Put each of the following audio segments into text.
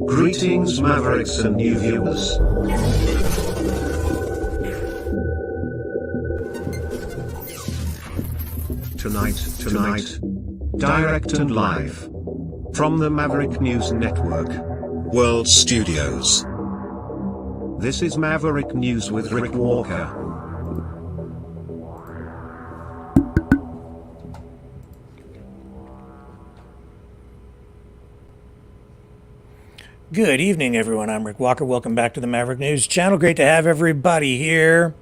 Greetings, Mavericks and new viewers. Tonight, direct and live from the Maverick News Network World Studios. This is Maverick News with Rick Walker. Good evening, everyone. I'm Rick Walker. Welcome back to the Maverick News channel. Great to have everybody here.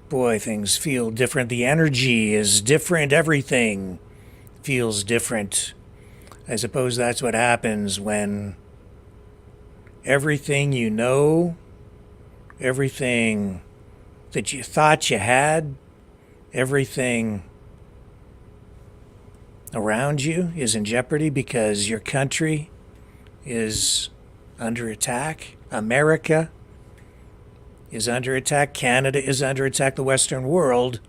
Boy, things feel different. The energy is different. Everything feels different. I suppose that's what happens when everything you know, everything that you thought you had, everything around you is in jeopardy because your country is under attack. America is under attack. Canada is under attack. The Western world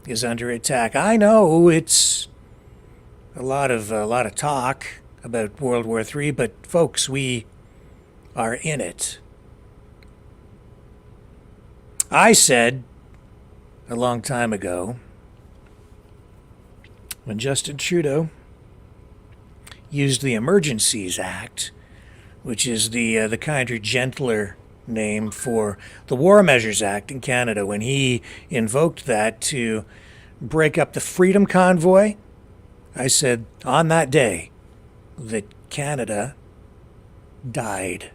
is under attack. I know it's a lot of talk about World War III, but folks, we are in it. I said a long time ago, when Justin Trudeau used the Emergencies Act, which is the kinder, gentler name for the War Measures Act in Canada, when he invoked that to break up the Freedom Convoy, I said on that day that Canada died.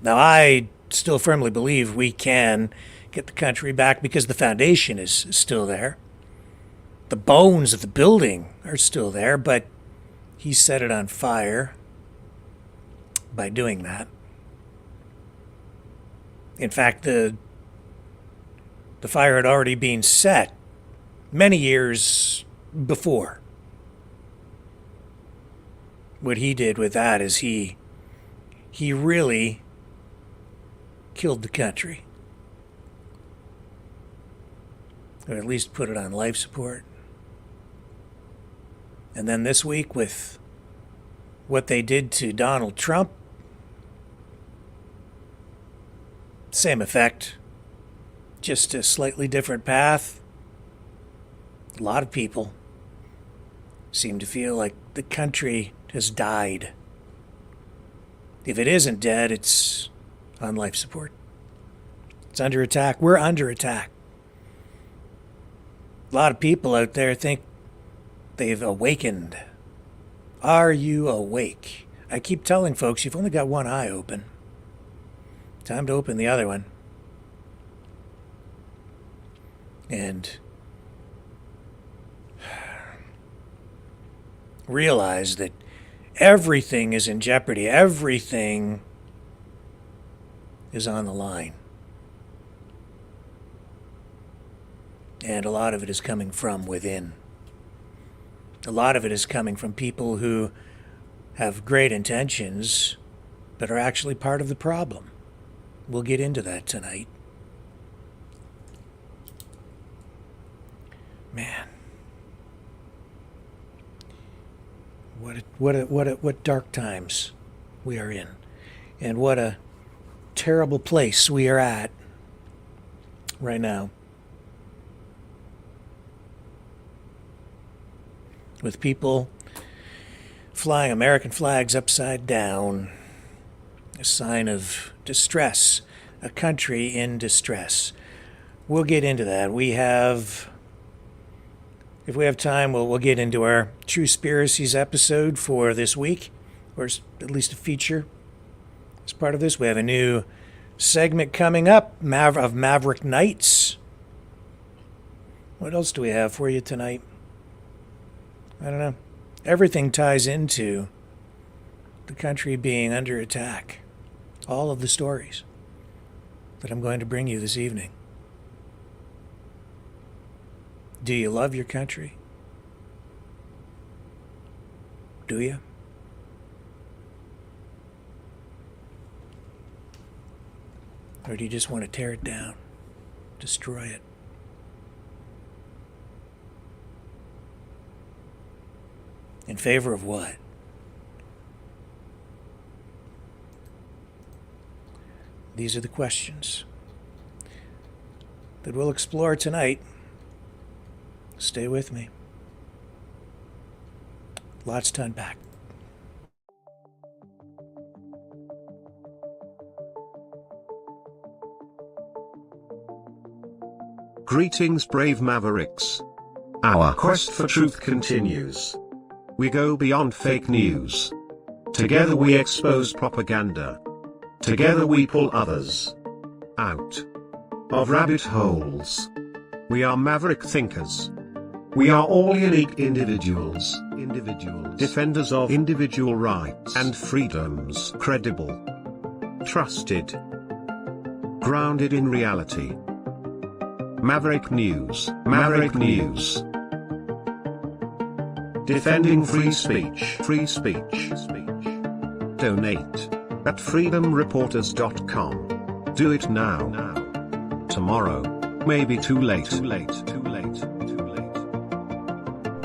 Now, I still firmly believe we can get the country back because the foundation is still there. The bones of the building are still there, but he set it on fire by doing that. In fact, the fire had already been set many years before. What he did with that is he really killed the country. Or at least put it on life support. And then this week, with what they did to Donald Trump, same effect, just a slightly different path. A lot of people seem to feel like the country has died. If it isn't dead, it's on life support. It's under attack. We're under attack. A lot of people out there think they've awakened. Are you awake? I keep telling folks, you've only got one eye open. Time to open the other one. And realize that everything is in jeopardy. Everything is on the line. And a lot of it is coming from within. A lot of it is coming from people who have great intentions, but are actually part of the problem. We'll get into that tonight. Man, what dark times we are in, and what a terrible place we are at right now. With people flying American flags upside down, a sign of distress, a country in distress. We'll get into that. If we have time, we'll get into our True Spiracies episode for this week, or at least a feature as part of this. We have a new segment coming up of Maverick Nights. What else do we have for you tonight? I don't know. Everything ties into the country being under attack. All of the stories that I'm going to bring you this evening. Do you love your country? Do you? Or do you just want to tear it down, destroy it? In favor of what? These are the questions that we'll explore tonight. Stay with me. Lots to unpack. Greetings, brave Mavericks. Our quest for truth continues. We go beyond fake news. Together we expose propaganda. Together we pull others out of rabbit holes. We are maverick thinkers. We are all unique individuals, defenders of individual rights and freedoms, credible, trusted, grounded in reality. Maverick News, Maverick News. Defending free speech, free speech. Donate at freedomreporters.com. Do it now. Tomorrow may be too late.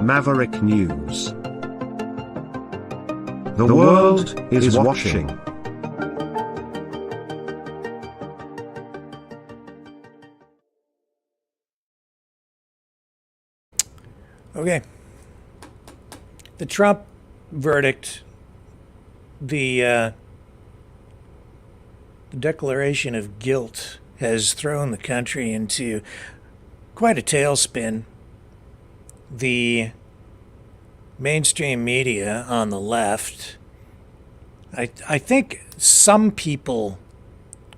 Maverick News. The world is watching. Okay. The Trump verdict, the declaration of guilt has thrown the country into quite a tailspin. The mainstream media on the left, I think some people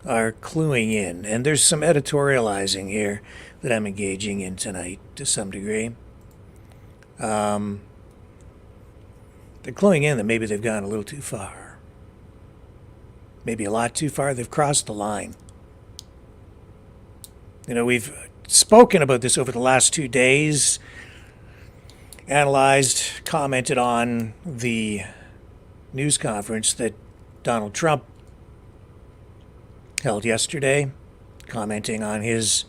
are cluing in, and there's some editorializing here that I'm engaging in tonight to some degree. They're cluing in that maybe they've gone a little too far. Maybe a lot too far. They've crossed the line. You know, we've spoken about this over the last 2 days, analyzed, commented on the news conference that Donald Trump held yesterday, commenting on his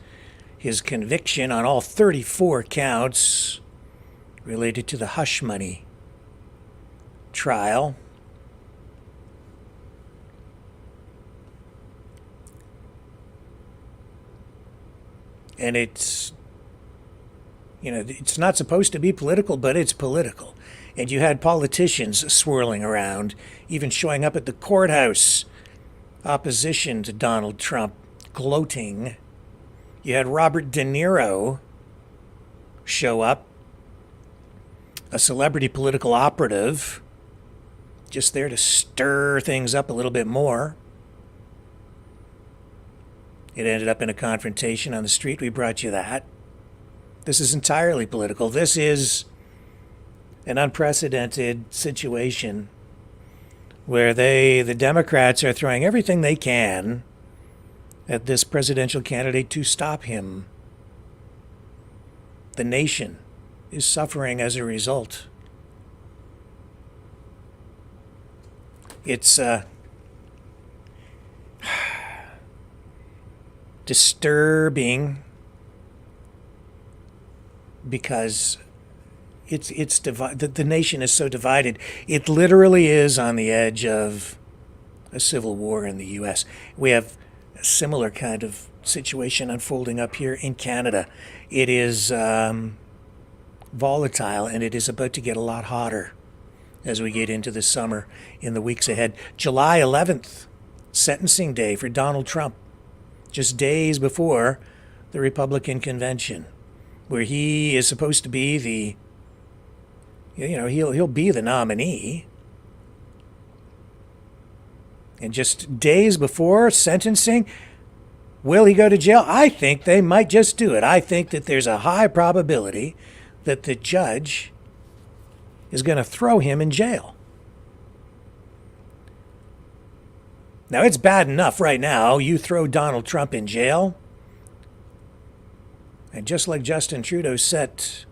conviction on all 34 counts related to the hush money trial. And it's, you know, it's not supposed to be political, but it's political. And you had politicians swirling around, even showing up at the courthouse, opposition to Donald Trump, gloating. You had Robert De Niro show up, a celebrity political operative, just there to stir things up a little bit more. It ended up in a confrontation on the street. We brought you that. This is entirely political. This is an unprecedented situation where the Democrats are throwing everything they can at this presidential candidate to stop him. The nation is suffering as a result. It's disturbing because the nation is so divided. It literally is on the edge of a civil war in the U.S. We have a similar kind of situation unfolding up here in Canada. It is volatile, and it is about to get a lot hotter as we get into the summer in the weeks ahead. July 11th, sentencing day for Donald Trump, just days before the Republican convention, where he is supposed to be the, you know, he'll be the nominee. And just days before sentencing, will he go to jail? I think they might just do it. I think that there's a high probability that the judge is going to throw him in jail. Now, it's bad enough right now. You throw Donald Trump in jail, and just like Justin Trudeau set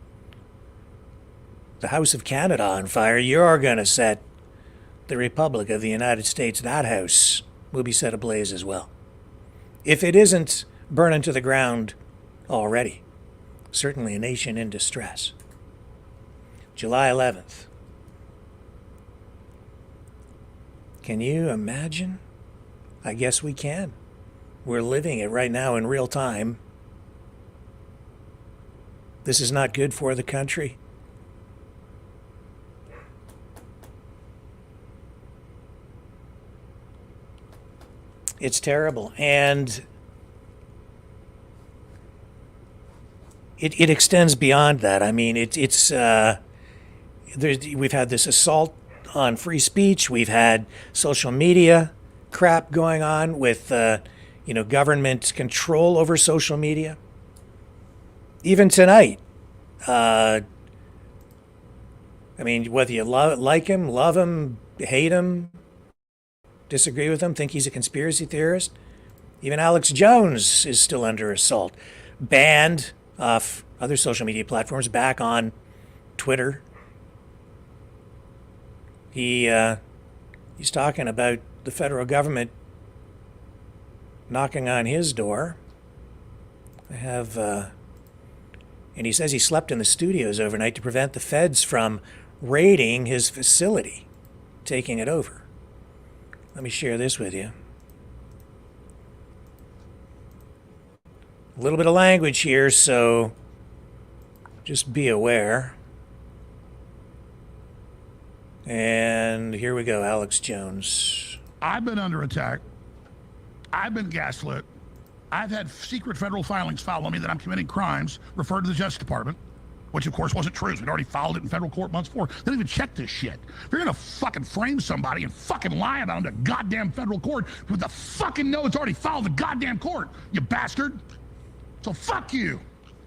the House of Canada on fire, you're going to set the Republic of the United States. That house will be set ablaze as well, if it isn't burning to the ground already. Certainly a nation in distress. July 11th. Can you imagine? I guess we can. We're living it right now in real time. This is not good for the country. It's terrible. And it extends beyond that. I mean, we've had this assault on free speech. We've had social media crap going on with, government control over social media. Even tonight, I mean, whether you like him, love him, hate him, disagree with him, think he's a conspiracy theorist, even Alex Jones is still under assault. Banned off other social media platforms, back on Twitter. He's talking about the federal government knocking on his door. And he says he slept in the studios overnight to prevent the feds from raiding his facility, taking it over. Let me share this with you. A little bit of language here, so just be aware. And here we go, Alex Jones. I've been under attack. I've been gaslit. I've had secret federal filings filed on me that I'm committing crimes, referred to the Justice Department, which of course wasn't true. We'd already filed it in federal court months before. They didn't even check this shit. If you're gonna fucking frame somebody and fucking lie about them to goddamn federal court with the fucking know it's already filed in the goddamn court, you bastard. So fuck you.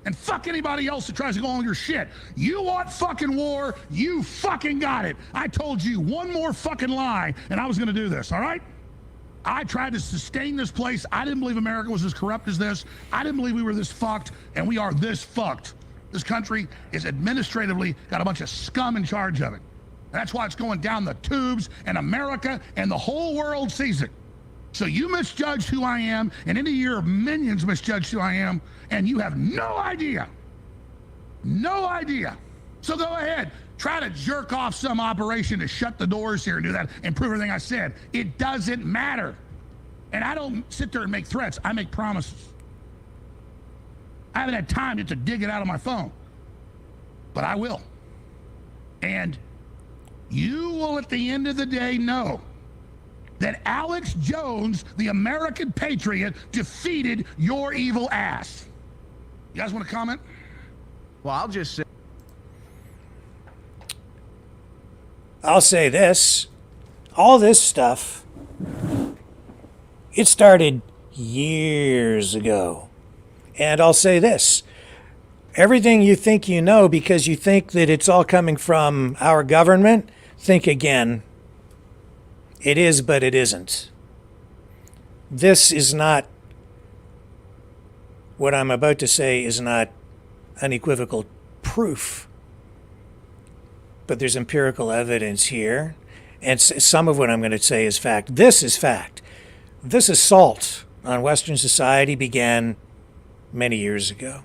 And fuck anybody else that tries to go on your shit. You want fucking war, you fucking got it. I told you one more fucking lie and I was gonna do this, all right? I tried to sustain this place. I didn't believe America was as corrupt as this. I didn't believe we were this fucked, and we are this fucked. This country is administratively got a bunch of scum in charge of it. That's why it's going down the tubes, and America and the whole world sees it. So you misjudged who I am, and in a year of minions misjudged who I am, and you have no idea. No idea. So go ahead. Try to jerk off some operation to shut the doors here and do that and prove everything I said. It doesn't matter. And I don't sit there and make threats. I make promises. I haven't had time yet to dig it out of my phone. But I will. And you will, at the end of the day, know that Alex Jones, the American patriot, defeated your evil ass. You guys want to comment? Well, I'll just say. I'll say this. All this stuff, it started years ago. And I'll say this. Everything you think you know because you think that it's all coming from our government, think again. It is, but it isn't. This is not, what I'm about to say is not unequivocal proof. But there's empirical evidence here. And some of what I'm going to say is fact. This is fact. This assault on Western society began many years ago,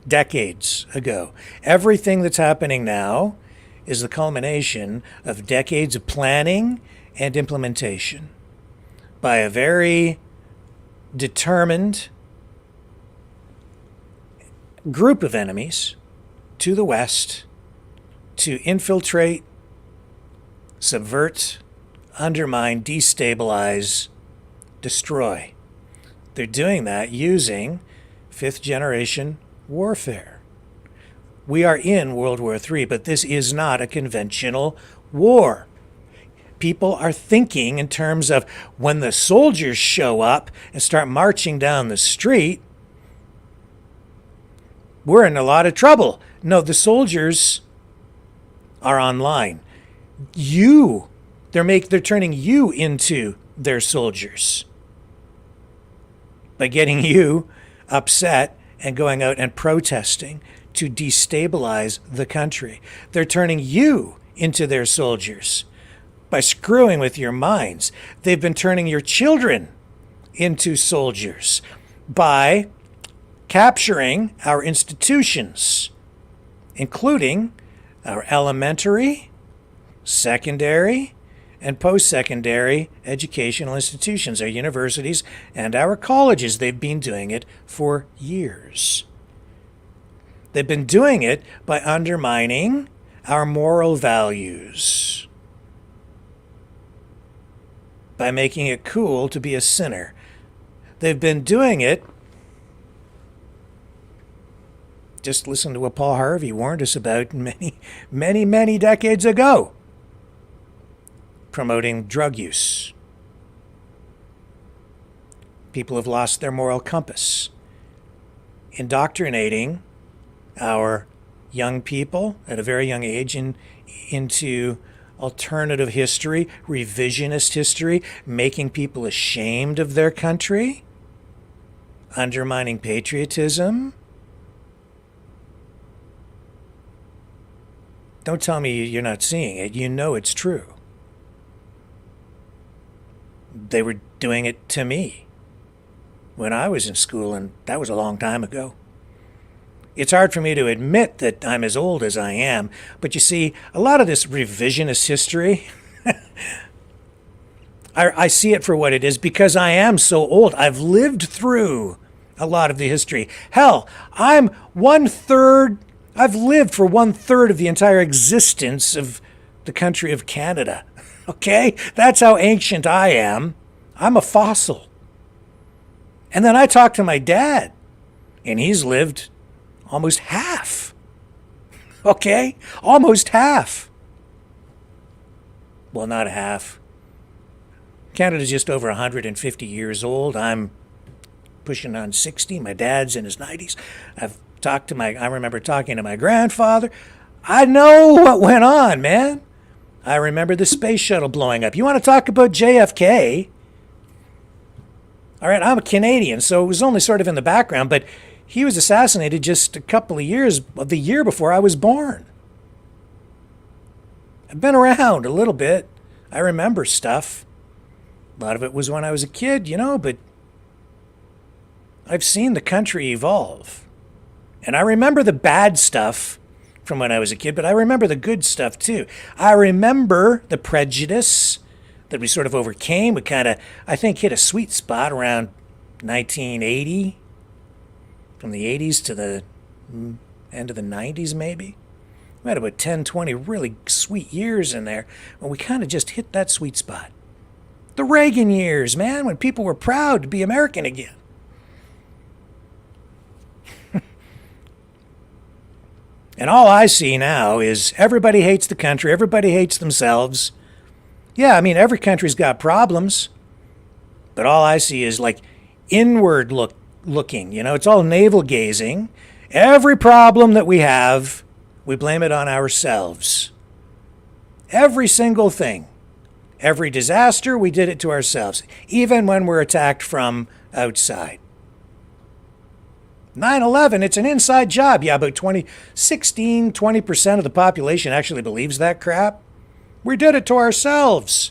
decades ago. Everything that's happening now is the culmination of decades of planning and implementation by a very determined group of enemies to the West to infiltrate, subvert, undermine, destabilize, destroy. They're doing that using fifth-generation warfare. We are in World War III, but this is not a conventional war. People are thinking in terms of when the soldiers show up and start marching down the street, we're in a lot of trouble. No, the soldiers are online. They're turning you into their soldiers by getting you upset and going out and protesting to destabilize the country. They're turning you into their soldiers by screwing with your minds. They've been turning your children into soldiers by capturing our institutions, including our elementary, secondary, and post-secondary educational institutions, our universities and our colleges. They've been doing it for years. They've been doing it by undermining our moral values, by making it cool to be a sinner. They've been doing it. Just listen to what Paul Harvey warned us about many decades ago. Promoting drug use. People have lost their moral compass. Indoctrinating our young people at a very young age into alternative history, revisionist history, making people ashamed of their country, undermining patriotism. Don't tell me you're not seeing it. You know it's true. They were doing it to me when I was in school, and that was a long time ago. It's hard for me to admit that I'm as old as I am, but you see, a lot of this revisionist history, I see it for what it is because I am so old. I've lived through a lot of the history. Hell, I've lived for 1/3 of the entire existence of the country of Canada. Okay? That's how ancient I am. I'm a fossil. And then I talk to my dad, and he's lived almost half. Okay? Almost half. Well, not half. Canada's just over 150 years old. I'm pushing on 60. My dad's in his 90s. I remember talking to my grandfather. I know what went on, man. I remember the space shuttle blowing up. You want to talk about JFK? All right, I'm a Canadian, so it was only sort of in the background, but he was assassinated just a couple of years, the year before I was born. I've been around a little bit. I remember stuff. A lot of it was when I was a kid, but I've seen the country evolve. And I remember the bad stuff from when I was a kid, but I remember the good stuff too. I remember the prejudice that we sort of overcame. We kind of, I think, hit a sweet spot around 1980, from the 80s to the end of the 90s maybe. We had about 10, 20 really sweet years in there when we kind of just hit that sweet spot. The Reagan years, man, when people were proud to be American again. And all I see now is everybody hates the country, everybody hates themselves. Yeah, I mean, every country's got problems, but all I see is like inward looking, it's all navel gazing. Every problem that we have, we blame it on ourselves. Every single thing. Every disaster, we did it to ourselves, even when we're attacked from outside. 9/11, it's an inside job. Yeah, about 20% of the population actually believes that crap. We did it to ourselves.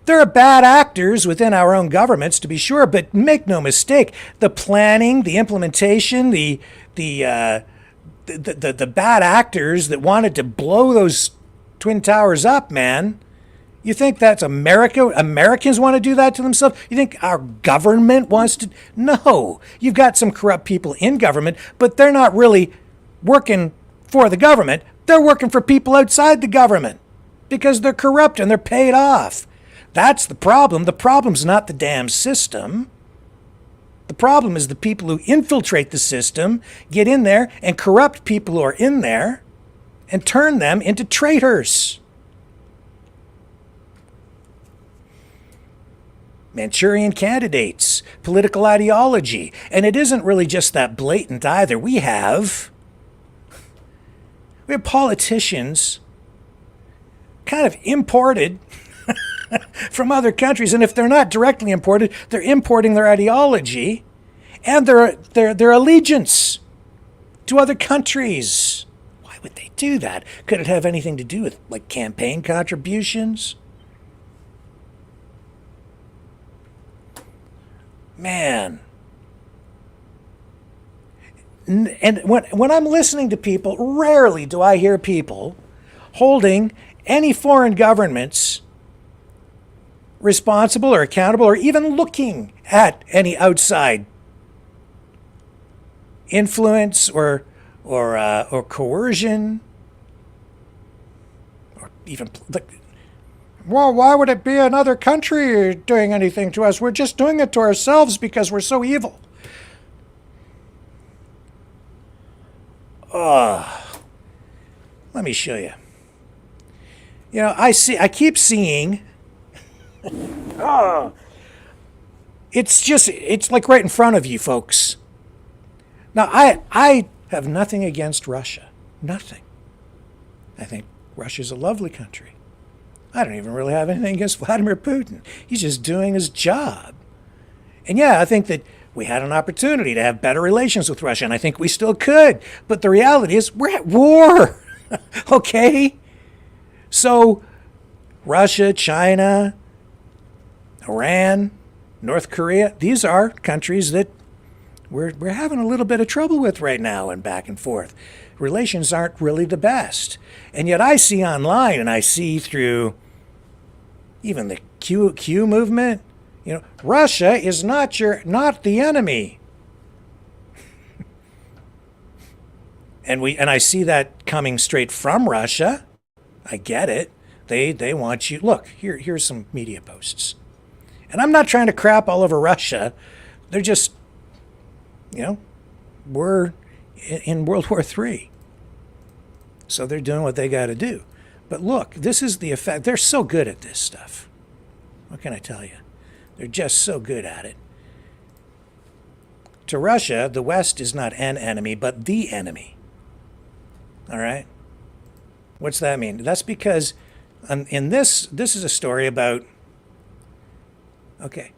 There are bad actors within our own governments, to be sure, but make no mistake, the planning, the implementation, the bad actors that wanted to blow those Twin Towers up, man. You think that's America? Americans want to do that to themselves? You think our government wants to? No. You've got some corrupt people in government, but they're not really working for the government. They're working for people outside the government because they're corrupt and they're paid off. That's the problem. The problem's not the damn system. The problem is the people who infiltrate the system, get in there and corrupt people who are in there and turn them into traitors. Manchurian candidates, political ideology. And it isn't really just that blatant either. We have politicians kind of imported from other countries. And if they're not directly imported, they're importing their ideology and their allegiance to other countries. Why would they do that? Could it have anything to do with like campaign contributions? Man. And when I'm listening to people, rarely do I hear people holding any foreign governments responsible or accountable or even looking at any outside influence or coercion, or even well, why would it be another country doing anything to us? We're just doing it to ourselves because we're so evil. Let me show you. You know, I keep seeing. It's like right in front of you, folks. Now, I have nothing against Russia. Nothing. I think Russia's a lovely country. I don't even really have anything against Vladimir Putin. He's just doing his job. And yeah, I think that we had an opportunity to have better relations with Russia, and I think we still could. But the reality is we're at war. Okay? So Russia, China, Iran, North Korea, these are countries that we're having a little bit of trouble with right now, and back and forth. Relations aren't really the best. And yet I see online, and I see through even the Q movement, you know, Russia is not the enemy. And I see that coming straight from Russia. I get it. They want you. Look, here's some media posts. And I'm not trying to crap all over Russia. They're just, you know, we're in World War III. So they're doing what they got to do. But look, this is the effect. They're so good at this stuff. What can I tell you? They're just so good at it. To Russia, the West is not an enemy, but the enemy. All right? What's that mean? That's because in this is a story about, okay.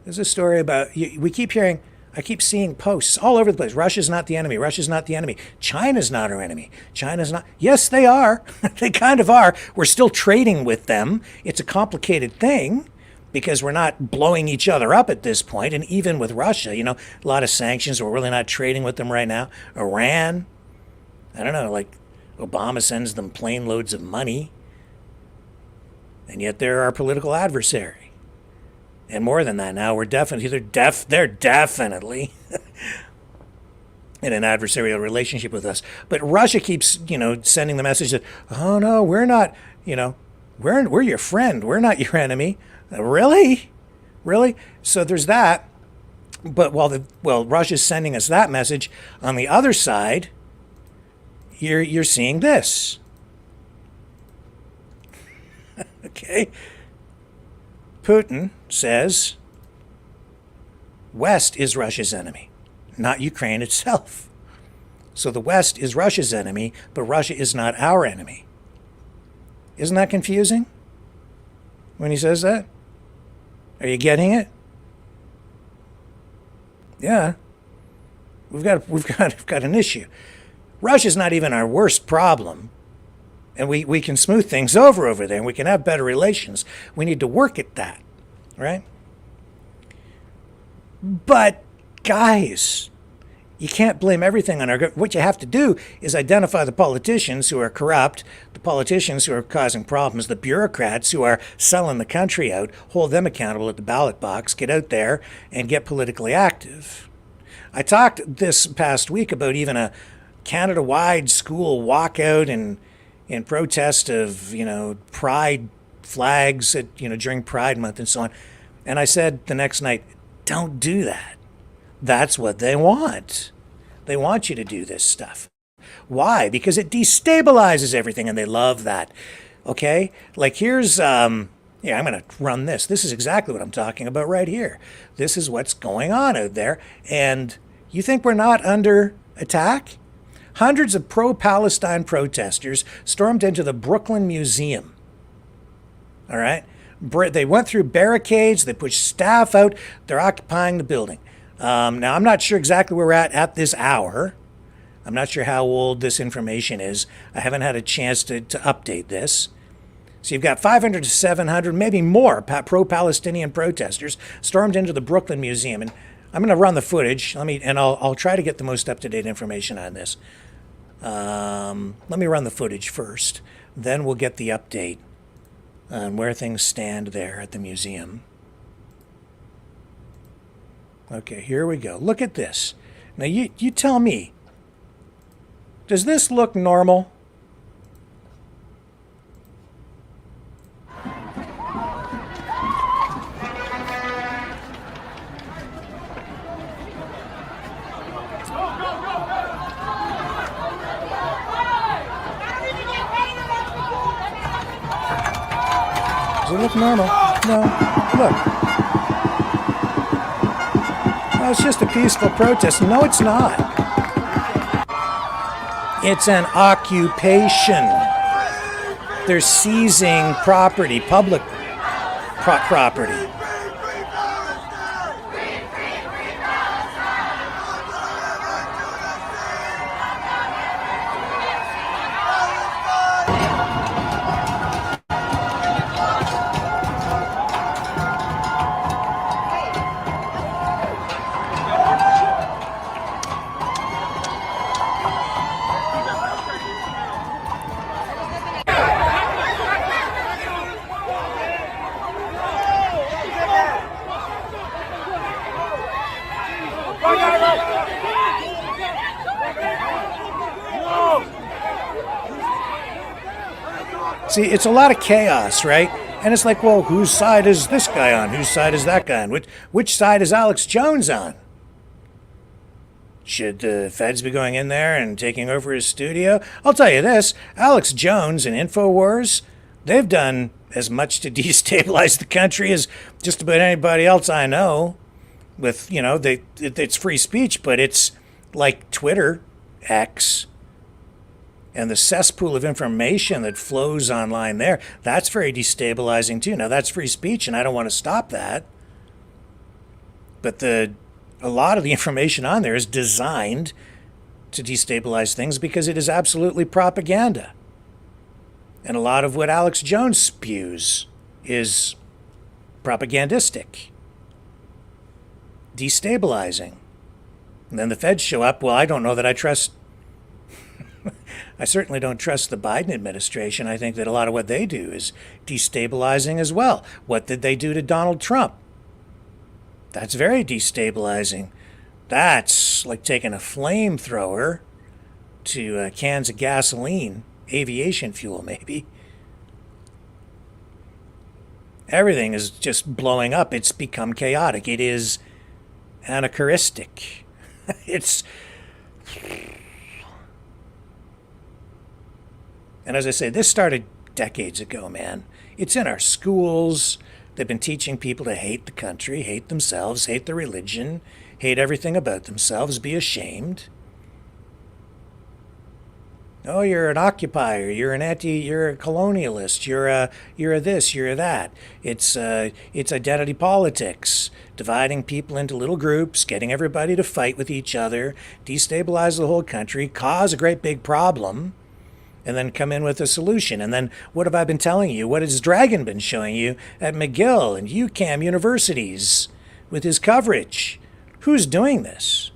This is a story about, we keep hearing, I keep seeing posts all over the place. Russia's not the enemy. Russia's not the enemy. China's not our enemy. China's not. Yes, they are. They kind of are. We're still trading with them. It's a complicated thing because we're not blowing each other up at this point. And even with Russia, you know, a lot of sanctions. We're really not trading with them right now. Iran, I don't know, like Obama sends them plane loads of money. And yet they're our political adversary. And more than that now, they're definitely in an adversarial relationship with us. But Russia keeps, you know, sending the message that, oh no, we're not, you know, we're your friend. We're not your enemy. Really? Really? So there's that. But while Russia's sending us that message, on the other side, you're seeing this. Okay? Putin says West is Russia's enemy, not Ukraine itself. So the West is Russia's enemy, but Russia is not our enemy. Isn't that confusing when he says that? Are you getting it? Yeah. We've got an issue. Russia's not even our worst problem. And we can smooth things over there, and we can have better relations. We need to work at that, right? But, guys, you can't blame everything on our government. What you have to do is identify the politicians who are corrupt, the politicians who are causing problems, the bureaucrats who are selling the country out, hold them accountable at the ballot box, get out there and get politically active. I talked this past week about even a Canada-wide school walkout and in protest of, you know, pride flags at, you know, during Pride Month and so on. And I said the next night, don't do that. That's what they want. They want you to do this stuff. Why? Because it destabilizes everything, and they love that. Okay? Like here's, I'm going to run this. This is exactly what I'm talking about right here. This is what's going on out there. And you think we're not under attack? Hundreds of pro-Palestine protesters stormed into the Brooklyn Museum. All right? They went through barricades. They pushed staff out. They're occupying the building. Now, I'm not sure exactly where we're at this hour. I'm not sure how old this information is. I haven't had a chance to update this. So you've got 500 to 700, maybe more, pro-Palestinian protesters stormed into the Brooklyn Museum. And I'm going to run the footage. I'll try to get the most up-to-date information on this. Let me run the footage first. Then we'll get the update on where things stand there at the museum. Okay, here we go. Look at this. Now, you tell me, does this look normal? Does it look normal? No. Look. No, it's just a peaceful protest. No, it's not. It's an occupation. They're seizing property, public property. See, it's a lot of chaos, right? And it's like, well, whose side is this guy on? Whose side is that guy on? Which side is Alex Jones on? Should the feds be going in there and taking over his studio? I'll tell you this, Alex Jones and Infowars, they've done as much to destabilize the country as just about anybody else I know. With, you know, it's free speech, but it's like Twitter, X, and the cesspool of information that flows online there, that's very destabilizing too. Now, that's free speech, and I don't want to stop that. But a lot of the information on there is designed to destabilize things because it is absolutely propaganda. And a lot of what Alex Jones spews is propagandistic, destabilizing. And then the feds show up. Well, I don't know that I trust... I certainly don't trust the Biden administration. I think that a lot of what they do is destabilizing as well. What did they do to Donald Trump? That's very destabilizing. That's like taking a flamethrower to cans of gasoline, aviation fuel maybe. Everything is just blowing up. It's become chaotic. It is anachronistic. It's... And as I say, this started decades ago, man. It's in our schools. They've been teaching people to hate the country, hate themselves, hate their religion, hate everything about themselves, be ashamed. Oh, you're an occupier, you're a colonialist, you're a this, you're a that. It's identity politics, dividing people into little groups, getting everybody to fight with each other, destabilize the whole country, cause a great big problem, and then come in with a solution. And then what have I been telling you? What has Dragon been showing you at McGill and UCAM universities with his coverage? Who's doing this?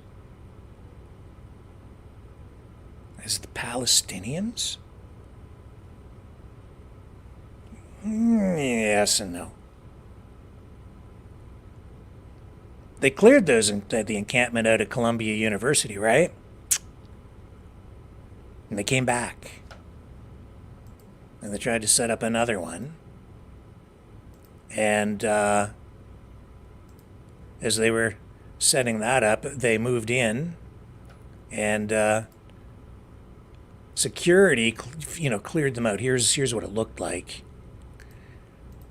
Is it the Palestinians? Yes and no. They cleared the encampment out of Columbia University, right? And they came back. And they tried to set up another one. And as they were setting that up, they moved in. And security, cleared them out. Here's what it looked like.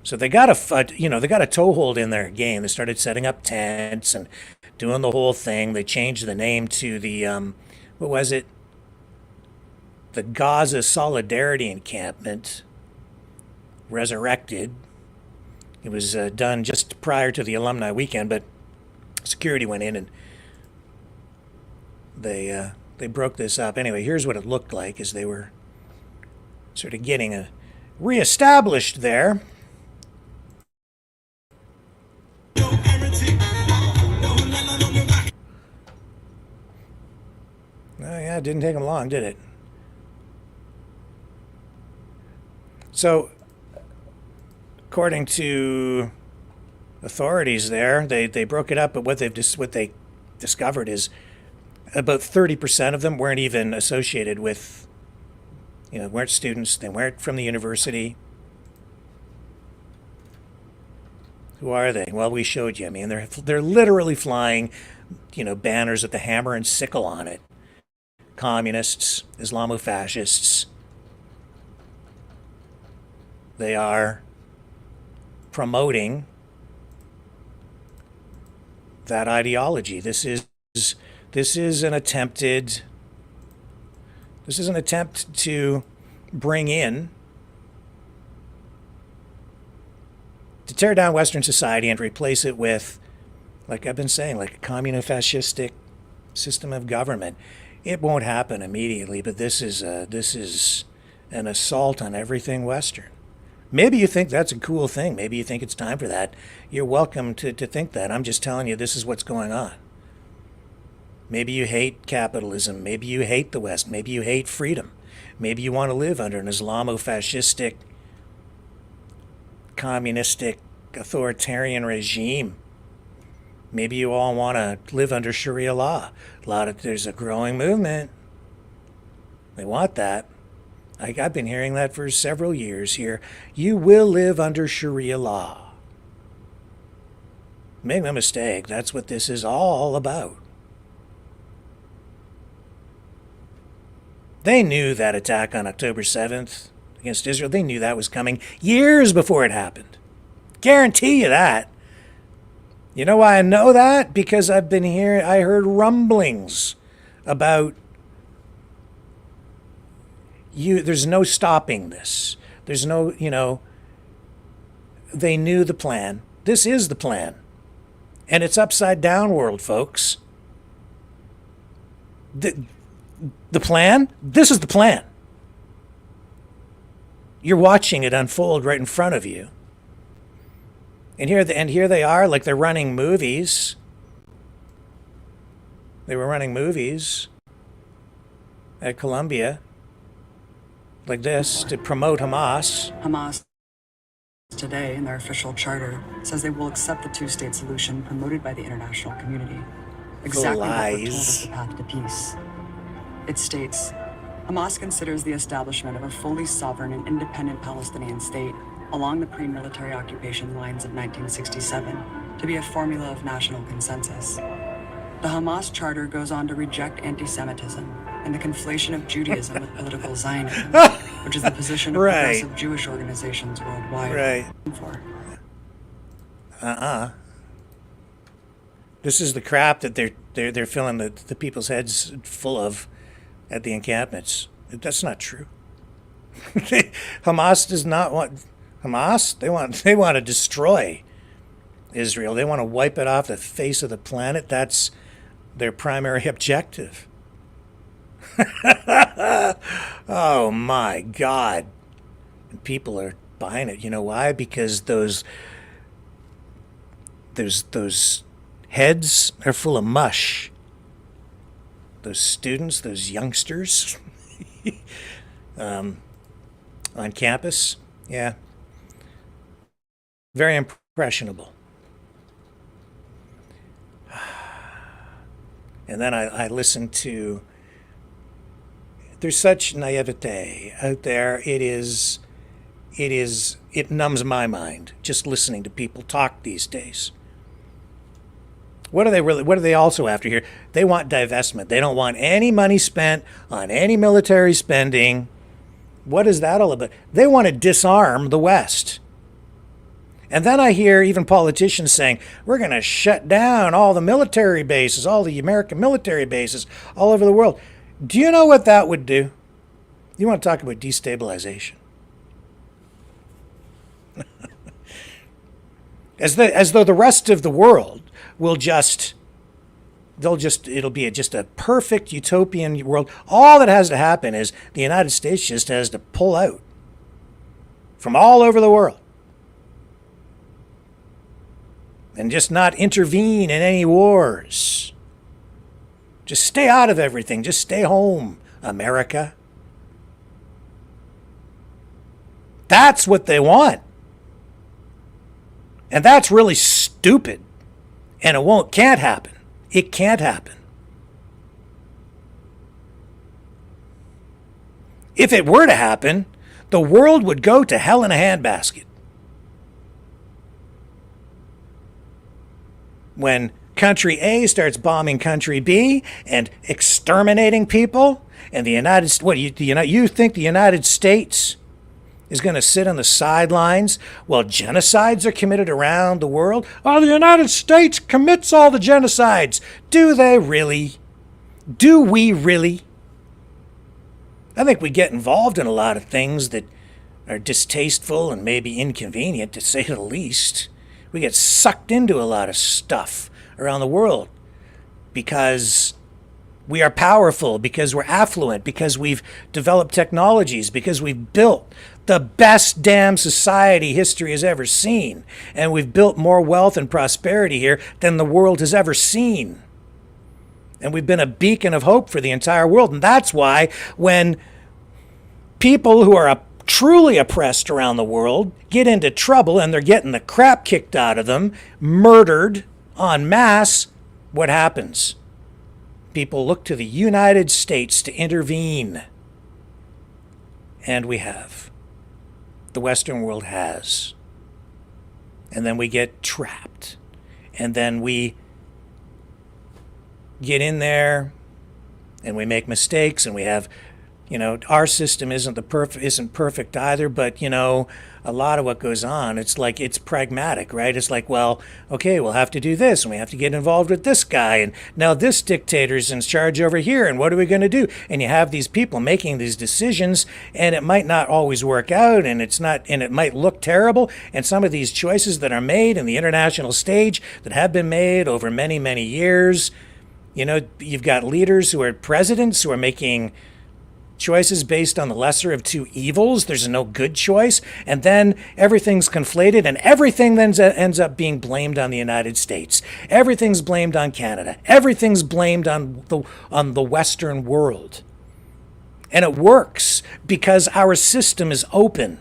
So they got a toehold in their game. They started setting up tents and doing the whole thing. They changed the name to the what was it? The Gaza Solidarity Encampment, resurrected. It was done just prior to the alumni weekend, but security went in and they broke this up. Anyway, here's what it looked like as they were sort of getting reestablished there. Oh yeah, it didn't take them long, did it? So, according to authorities there, they broke it up, but what they discovered is about 30% of them weren't even associated with, weren't students, they weren't from the university. Who are they? Well, we showed you. I mean, they're literally flying, banners with the hammer and sickle on it. Communists, Islamofascists. They are promoting that ideology. This is an attempt to bring in, to tear down Western society and replace it with, like I've been saying, like a communist-fascistic system of government. It won't happen immediately, but this is an assault on everything Western. Maybe you think that's a cool thing. Maybe you think it's time for that. You're welcome to think that. I'm just telling you this is what's going on. Maybe you hate capitalism. Maybe you hate the West. Maybe you hate freedom. Maybe you want to live under an Islamo-fascistic, communistic, authoritarian regime. Maybe you all want to live under Sharia law. There's a growing movement. They want that. I've been hearing that for several years here. You will live under Sharia law. Make no mistake, that's what this is all about. They knew that attack on October 7th against Israel, they knew that was coming years before it happened. Guarantee you that. You know why I know that? Because I heard rumblings about there's no stopping this. There's no, they knew the plan. This is the plan. And it's upside down world, folks. The plan? This is the plan. You're watching it unfold right in front of you. And here they are, like they're running movies. They were running movies at Columbia, like this, to promote Hamas. Hamas today, in their official charter, says they will accept the two-state solution promoted by the international community. Exactly what we're told is the path to peace. It states, Hamas considers the establishment of a fully sovereign and independent Palestinian state along the pre-military occupation lines of 1967 to be a formula of national consensus. The Hamas charter goes on to reject anti-Semitism and the conflation of Judaism with political Zionism, which is the position of progressive Jewish organizations worldwide. This is the crap that they're filling the people's heads full of at the encampments. That's not true. Hamas does not want Hamas. They want to destroy Israel. They want to wipe it off the face of the planet. That's their primary objective. Oh my God. And people are buying it. You know why? Because those heads are full of mush. Those students, those youngsters on campus, yeah, very impressionable. And then I listened to, there's such naivete out there. It numbs my mind just listening to people talk these days. What are they also after here? They want divestment. They don't want any money spent on any military spending. What is that all about? They want to disarm the West. And then I hear even politicians saying, we're going to shut down all the military bases, all the American military bases all over the world. Do you know what that would do? You want to talk about destabilization? As though the rest of the world will it'll be just a perfect utopian world. All that has to happen is the United States just has to pull out from all over the world and just not intervene in any wars. Just stay out of everything. Just stay home, America. That's what they want. And that's really stupid. And it can't happen. It can't happen. If it were to happen, the world would go to hell in a handbasket. When country A starts bombing country B and exterminating people, and the United States, you think the United States is going to sit on the sidelines while genocides are committed around the world? Oh, the United States commits all the genocides. Do they really? Do we really? I think we get involved in a lot of things that are distasteful and maybe inconvenient, to say the least. We get sucked into a lot of stuff around the world because we are powerful, because we're affluent, because we've developed technologies, because we've built the best damn society history has ever seen. And we've built more wealth and prosperity here than the world has ever seen. And we've been a beacon of hope for the entire world. And that's why when people who are truly oppressed around the world get into trouble and they're getting the crap kicked out of them, murdered en masse, what happens? People look to the United States to intervene. And we have. The Western world has. And then we get trapped. And then we get in there and we make mistakes, and we have, our system isn't perfect either, but a lot of what goes on, it's like, it's pragmatic, right? It's like, well, okay, we'll have to do this, and we have to get involved with this guy, and now this dictator's in charge over here, and what are we going to do? And you have these people making these decisions, and it might not always work out, and it might look terrible, and some of these choices that are made in the international stage that have been made over many, many years, you've got leaders who are presidents who are making choices based on the lesser of two evils. There's no good choice. And then everything's conflated, and everything then ends up being blamed on the United States. Everything's blamed on Canada. Everything's blamed on the Western world. And it works because our system is open.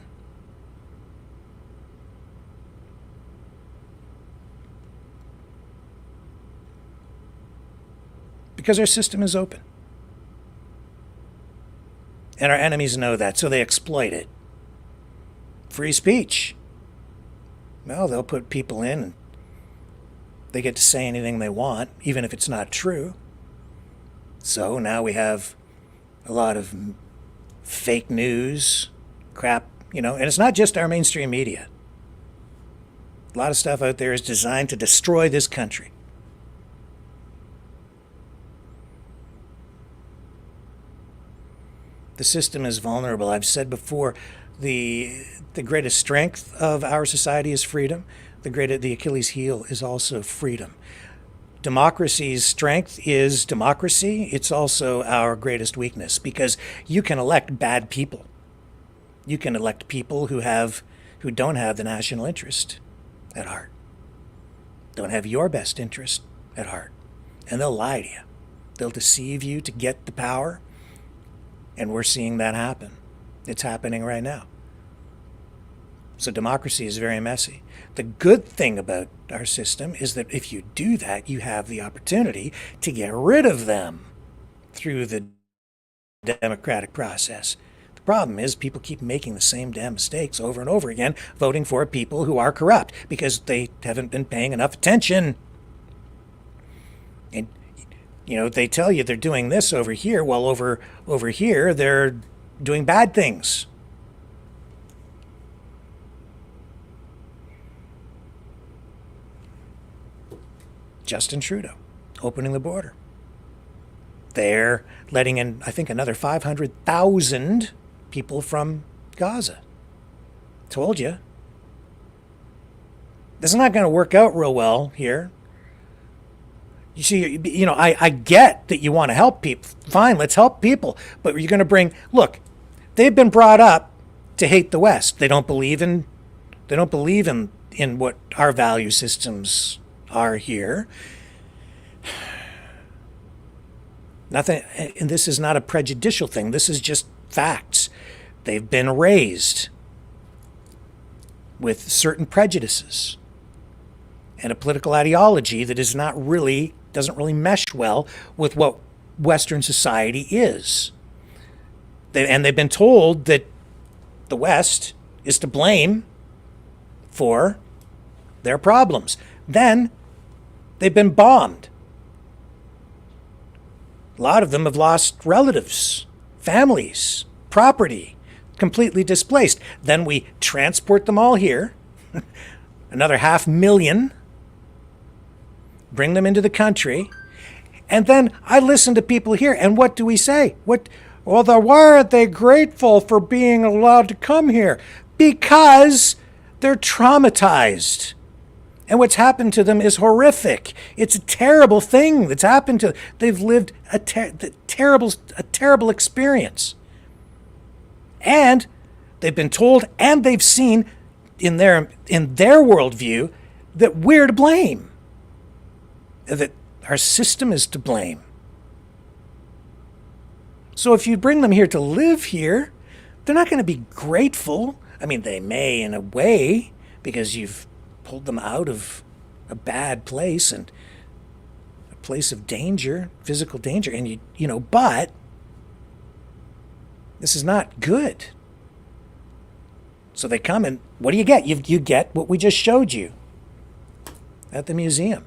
Because our system is open. And our enemies know that, so they exploit it. Free speech. Well, they'll put people in, and they get to say anything they want, even if it's not true. So now we have a lot of fake news, crap, and it's not just our mainstream media. A lot of stuff out there is designed to destroy this country. The system is vulnerable. I've said before, the greatest strength of our society is freedom. The Achilles heel is also freedom. Democracy's strength is democracy. It's also our greatest weakness, because you can elect bad people. You can elect people who don't have the national interest at heart. Don't have your best interest at heart. And they'll lie to you. They'll deceive you to get the power. And we're seeing that happen. It's happening right now. So democracy is very messy. The good thing about our system is that if you do that, you have the opportunity to get rid of them through the democratic process. The problem is people keep making the same damn mistakes over and over again, voting for people who are corrupt because they haven't been paying enough attention. And they tell you they're doing this over here, while over here they're doing bad things. Justin Trudeau opening the border. They're letting in, I think, another 500,000 people from Gaza. Told you. This is not going to work out real well here. You see, I get that you want to help people. Fine, let's help people. But you're going to look, they've been brought up to hate the West. They don't believe in what our value systems are here. Nothing, and this is not a prejudicial thing. This is just facts. They've been raised with certain prejudices and a political ideology that doesn't really mesh well with what Western society is. And they've been told that the West is to blame for their problems. Then they've been bombed. A lot of them have lost relatives, families, property, completely displaced. Then we transport them all here, another 500,000, bring them into the country. And then I listen to people here, and what do we say? Why aren't they grateful for being allowed to come here? Because they're traumatized. And what's happened to them is horrific. It's a terrible thing that's happened to them. They've lived a terrible experience. And they've been told and they've seen in their worldview that we're to blame. That our system is to blame. So if you bring them here to live here, they're not going to be grateful. I mean, they may in a way, because you've pulled them out of a bad place and a place of danger, physical danger, and but this is not good. So they come and what do you get? You get what we just showed you at the museum.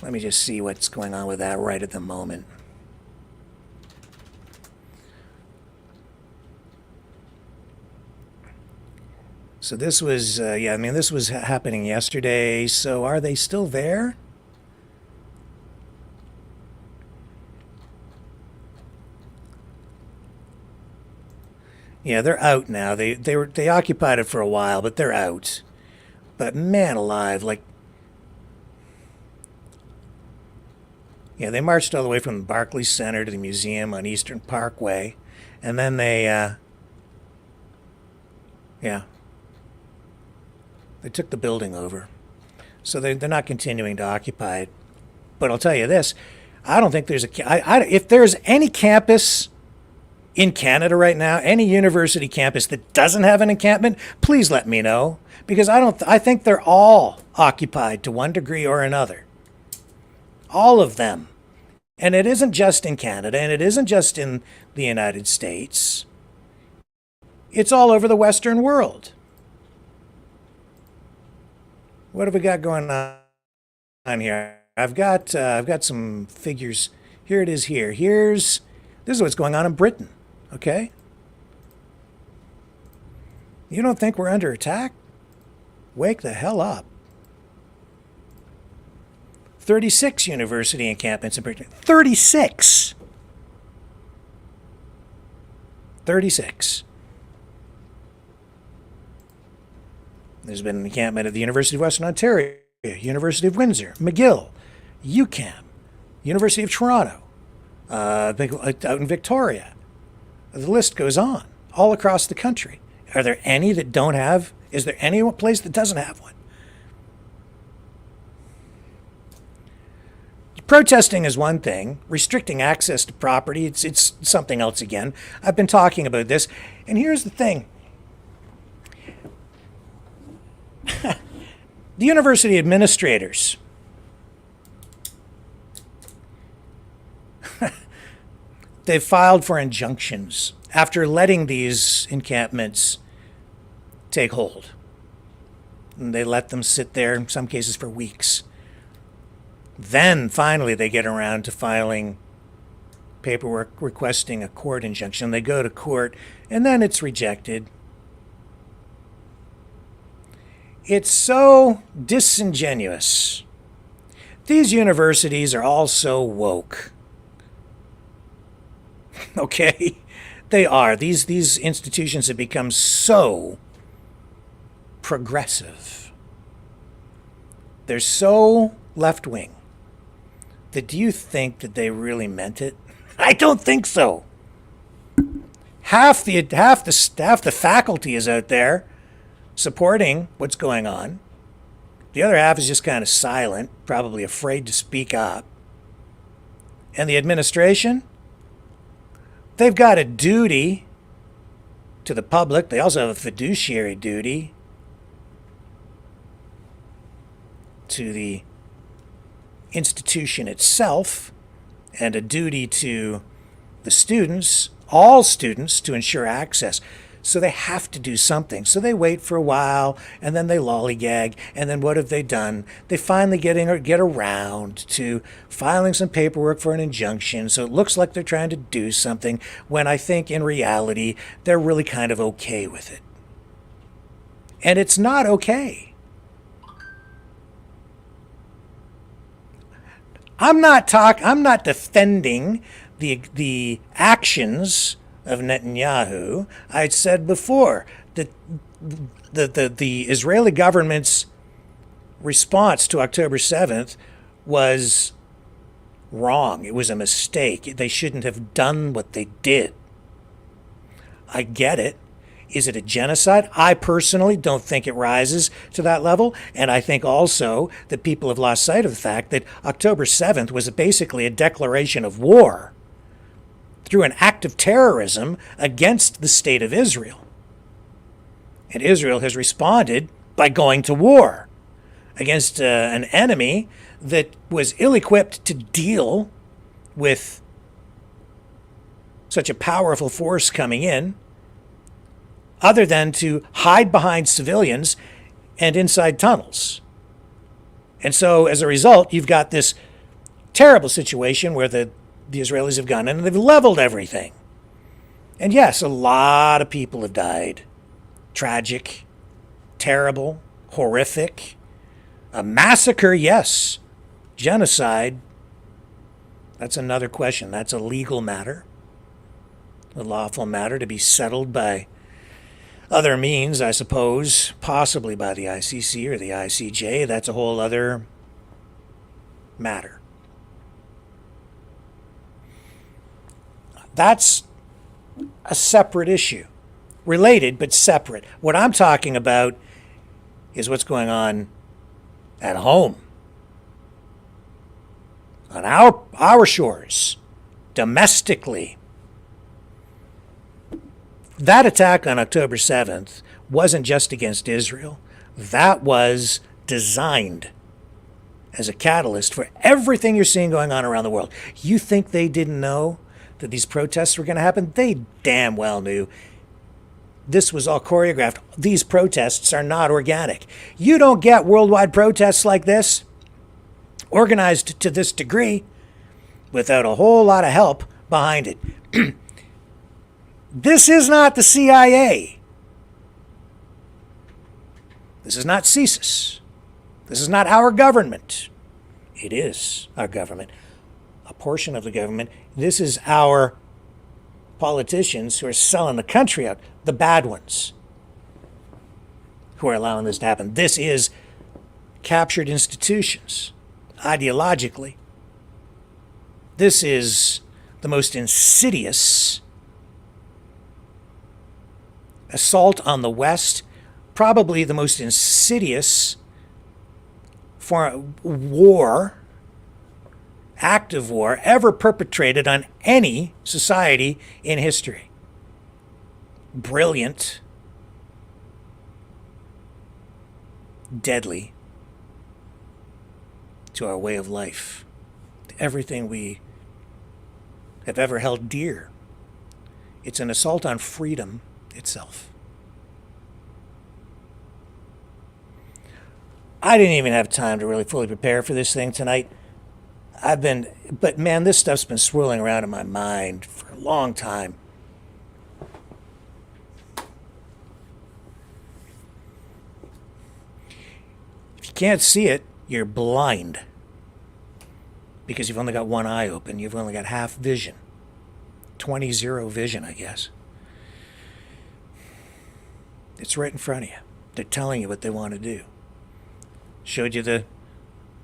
Let me just see what's going on with that right at the moment. So this was, this was happening yesterday. So are they still there? Yeah, they're out now. They occupied it for a while, but they're out. But man alive, they marched all the way from the Barclays Center to the museum on Eastern Parkway, and then they took the building over. So they're not continuing to occupy it. But I'll tell you this, I don't think there's if there's any campus in Canada right now, any university campus that doesn't have an encampment, please let me know. Because I think they're all occupied to one degree or another. All of them. And it isn't just in Canada, and it isn't just in the United States. It's all over the Western world. What have we got going on here? I've got some figures. Here it is here. This is what's going on in Britain, okay? You don't think we're under attack? Wake the hell up. 36 university encampments in Britain. 36! 36. There's been an encampment at the University of Western Ontario, University of Windsor, McGill, UQAM, University of Toronto, out in Victoria. The list goes on, all across the country. Are there any that don't have? Is there any place that doesn't have one? Protesting is one thing. Restricting access to property, it's something else again. I've been talking about this, and here's the thing. The university administrators they've filed for injunctions after letting these encampments take hold. And they let them sit there, in some cases for weeks. Then finally they get around to filing paperwork requesting a court injunction. They go to court, and then it's rejected. It's so disingenuous. These universities are all so woke. Okay? They are. These institutions have become so progressive. They're so left-wing. Do you think that they really meant it? I don't think so. Half the faculty is out there supporting what's going on. The other half is just kind of silent, probably afraid to speak up. And the administration, they've got a duty to the public. They also have a fiduciary duty to the institution itself, and a duty to the students, all students, to ensure access. So they have to do something. So they wait for a while, and then they lollygag, and then what have they done? They finally get around to filing some paperwork for an injunction, so it looks like they're trying to do something, when I think in reality they're really kind of okay with it. And it's not okay. I'm not defending the actions of Netanyahu. I said before that the Israeli government's response to October 7th was wrong. It was a mistake. They shouldn't have done what they did. I get it. Is it a genocide? I personally don't think it rises to that level. And I think also that people have lost sight of the fact that October 7th was basically a declaration of war through an act of terrorism against the state of Israel. And Israel has responded by going to war against an enemy that was ill-equipped to deal with such a powerful force coming in, other than to hide behind civilians and inside tunnels. And so as a result, you've got this terrible situation where the Israelis have gone in and they've leveled everything. And yes, a lot of people have died. Tragic, terrible, horrific. A massacre, yes. Genocide, that's another question. That's a legal matter, a lawful matter to be settled by other means, I suppose, possibly by the ICC or the ICJ. That's a whole other matter. That's a separate issue. Related, but separate. What I'm talking about is what's going on at home, on our shores, domestically. That attack on October 7th wasn't just against Israel. That was designed as a catalyst for everything you're seeing going on around the world. You think they didn't know that these protests were going to happen? They damn well knew. This was all choreographed. These protests are not organic. You don't get worldwide protests like this, organized to this degree, without a whole lot of help behind it. This is not the CIA. This is not CSIS. This is not our government. It is our government. A portion of the government. This is our politicians who are selling the country out, the bad ones, who are allowing this to happen. This is captured institutions, ideologically. This is the most insidious assault on the West, probably the most insidious war, active war, ever perpetrated on any society in history. Brilliant, deadly to our way of life, to everything we have ever held dear. It's an assault on freedom itself. I didn't even have time to really fully prepare for this thing tonight. But man, this stuff's been swirling around in my mind for a long time. If you can't see it, you're blind. Because you've only got one eye open. You've only got half vision. 20/0 vision, I guess. It's right in front of you. They're telling you what they want to do. Showed you the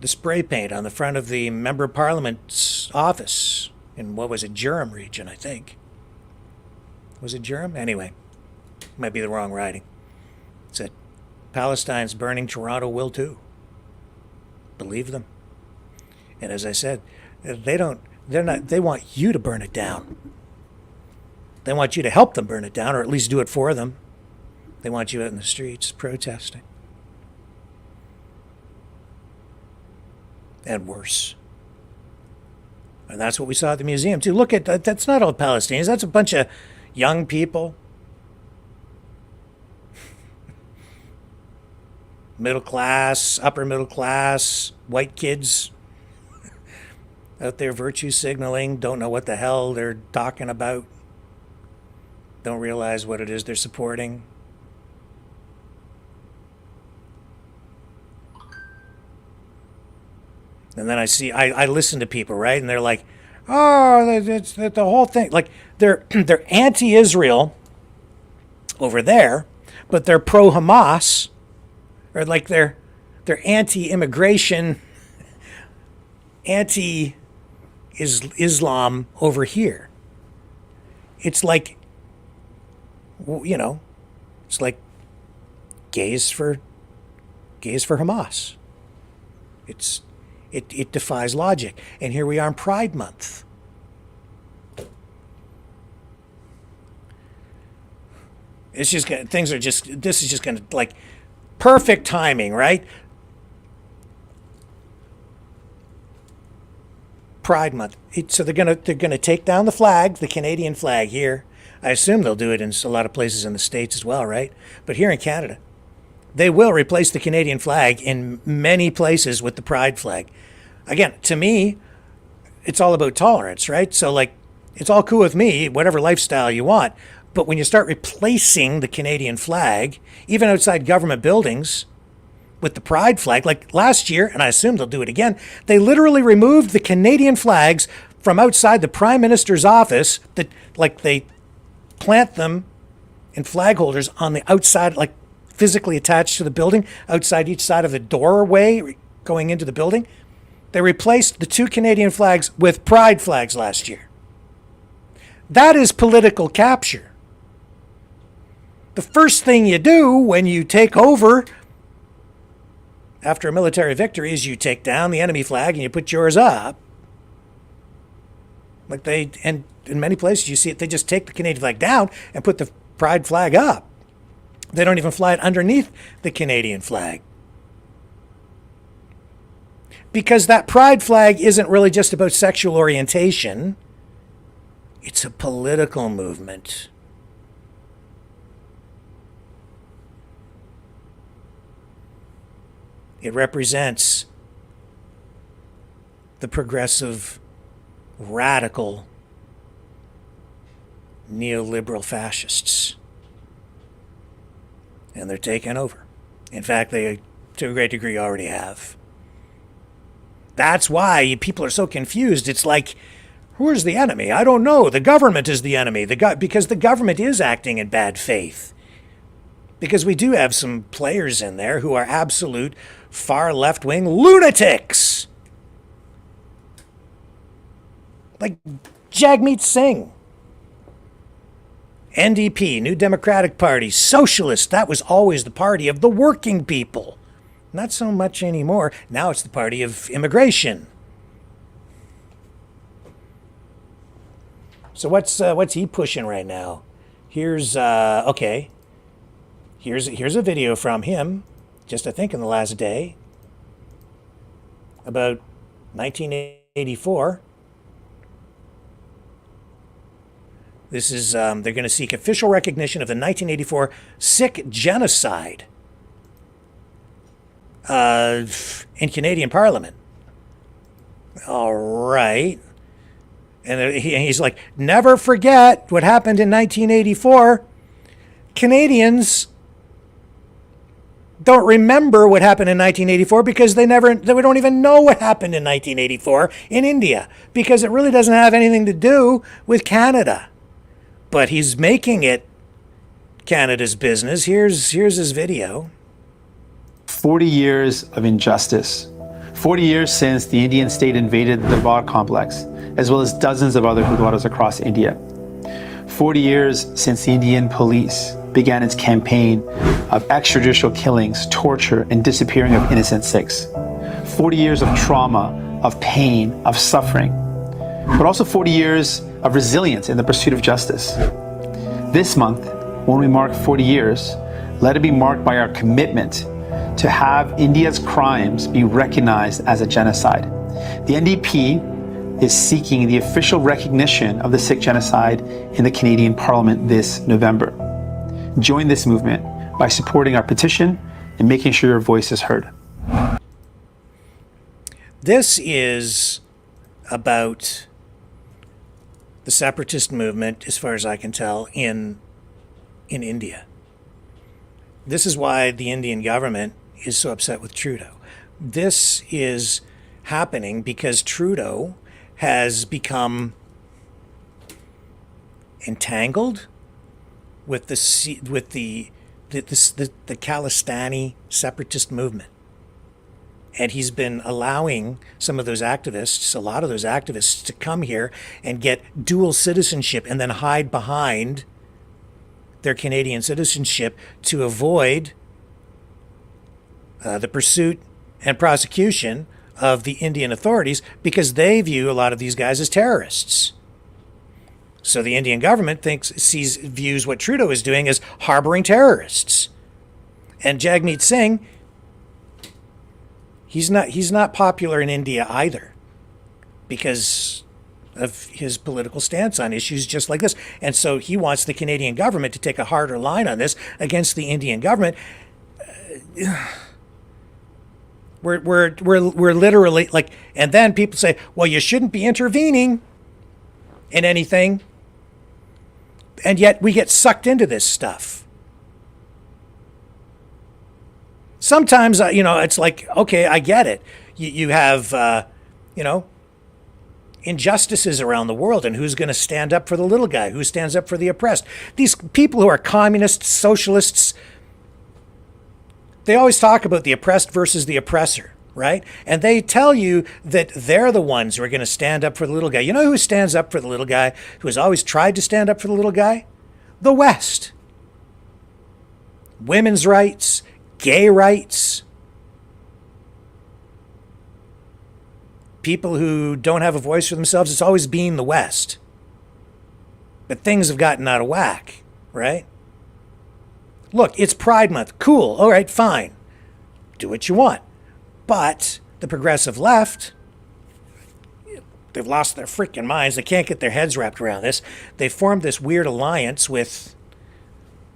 spray paint on the front of the Member of Parliament's office in, what was it, Durham region, I think. Was it Durham? Anyway, might be the wrong writing. It said, Palestine's burning, Toronto will too. Believe them. And as I said, they want you to burn it down. They want you to help them burn it down, or at least do it for them. They want you out in the streets protesting. And worse. And that's what we saw at the museum, too. Look at that. That's not all Palestinians. That's a bunch of young people. Middle class, upper middle class, white kids out there virtue signaling, don't know what the hell they're talking about, don't realize what it is they're supporting. And then I listen to people, right? And they're like, oh, it's the whole thing. Like, they're anti-Israel over there, but they're pro-Hamas, or like they're anti-immigration, anti-Islam over here. It's like, you know, it's like gays for Hamas. It defies logic. And here we are in Pride Month. It's just gonna, this is just gonna, like, perfect timing, right? Pride Month. So they're gonna take down the flag, the Canadian flag here. I assume they'll do it in a lot of places in the States as well, right? But here in Canada, they will replace the Canadian flag in many places with the Pride flag. Again, to me, it's all about tolerance, right? So, like, it's all cool with me, whatever lifestyle you want. But when you start replacing the Canadian flag, even outside government buildings, with the Pride flag, like last year, and I assume they'll do it again, they literally removed the Canadian flags from outside the Prime Minister's office. That, like, they plant them in flag holders on the outside, like physically attached to the building, outside each side of the doorway going into the building. They replaced the 2 Canadian flags with Pride flags last year. That is political capture. The first thing you do when you take over after a military victory is you take down the enemy flag and you put yours up. And in many places you see it, they just take the Canadian flag down and put the Pride flag up. They don't even fly it underneath the Canadian flag. Because that Pride flag isn't really just about sexual orientation. It's a political movement. It represents the progressive, radical, neoliberal fascists. And they're taking over. In fact, they, to a great degree, already have. That's why people are so confused. It's like, who's the enemy? I don't know. The government is the enemy. Because the government is acting in bad faith. Because we do have some players in there who are absolute far left-wing lunatics. Like Jagmeet Singh. NDP, New Democratic Party, Socialist. That was always the party of the working people. Not so much anymore. Now it's the party of immigration. So what's he pushing right now? Here's okay. Here's a video from him, just I think in the last day, about 1984. This is they're going to seek official recognition of the 1984 Sikh genocide in Canadian Parliament. All right. And he's like, never forget what happened in 1984. Canadians don't remember what happened in 1984 because they don't even know what happened in 1984 in India, because it really doesn't have anything to do with Canada. But he's making it Canada's business. Here's his video. 40 years of injustice. 40 years since the Indian state invaded the Var complex, as well as dozens of other Gurdwaras across India. 40 years since the Indian police began its campaign of extrajudicial killings, torture, and disappearing of innocent Sikhs. 40 years of trauma, of pain, of suffering, but also 40 years of resilience in the pursuit of justice. This month, when we mark 40 years, let it be marked by our commitment to have India's crimes be recognized as a genocide. The NDP is seeking the official recognition of the Sikh genocide in the Canadian Parliament this November. Join this movement by supporting our petition and making sure your voice is heard. This is about the separatist movement, as far as I can tell, in India. This is why the Indian government is so upset with Trudeau. This is happening because Trudeau has become entangled with the Khalistani separatist movement. And he's been allowing some of those activists, a lot of those activists, to come here and get dual citizenship and then hide behind their Canadian citizenship to avoid the pursuit and prosecution of the Indian authorities, because they view a lot of these guys as terrorists. So the Indian government views what Trudeau is doing as harboring terrorists. And Jagmeet Singh, he's not popular in India either, because of his political stance on issues just like this. And so he wants the Canadian government to take a harder line on this against the Indian government. We're literally like, and then people say, well, you shouldn't be intervening in anything. And yet we get sucked into this stuff. Sometimes, it's like, okay, I get it. You have, injustices around the world, and who's going to stand up for the little guy? Who stands up for the oppressed? These people who are communists, socialists, they always talk about the oppressed versus the oppressor, right? And they tell you that they're the ones who are going to stand up for the little guy. You know who stands up for the little guy, who has always tried to stand up for the little guy? The West. Women's rights, gay rights, people who don't have a voice for themselves. It's always been the West. But things have gotten out of whack, right? Look, it's Pride Month. Cool. All right, fine. Do what you want. But the progressive left, they've lost their freaking minds. They can't get their heads wrapped around this. They formed this weird alliance with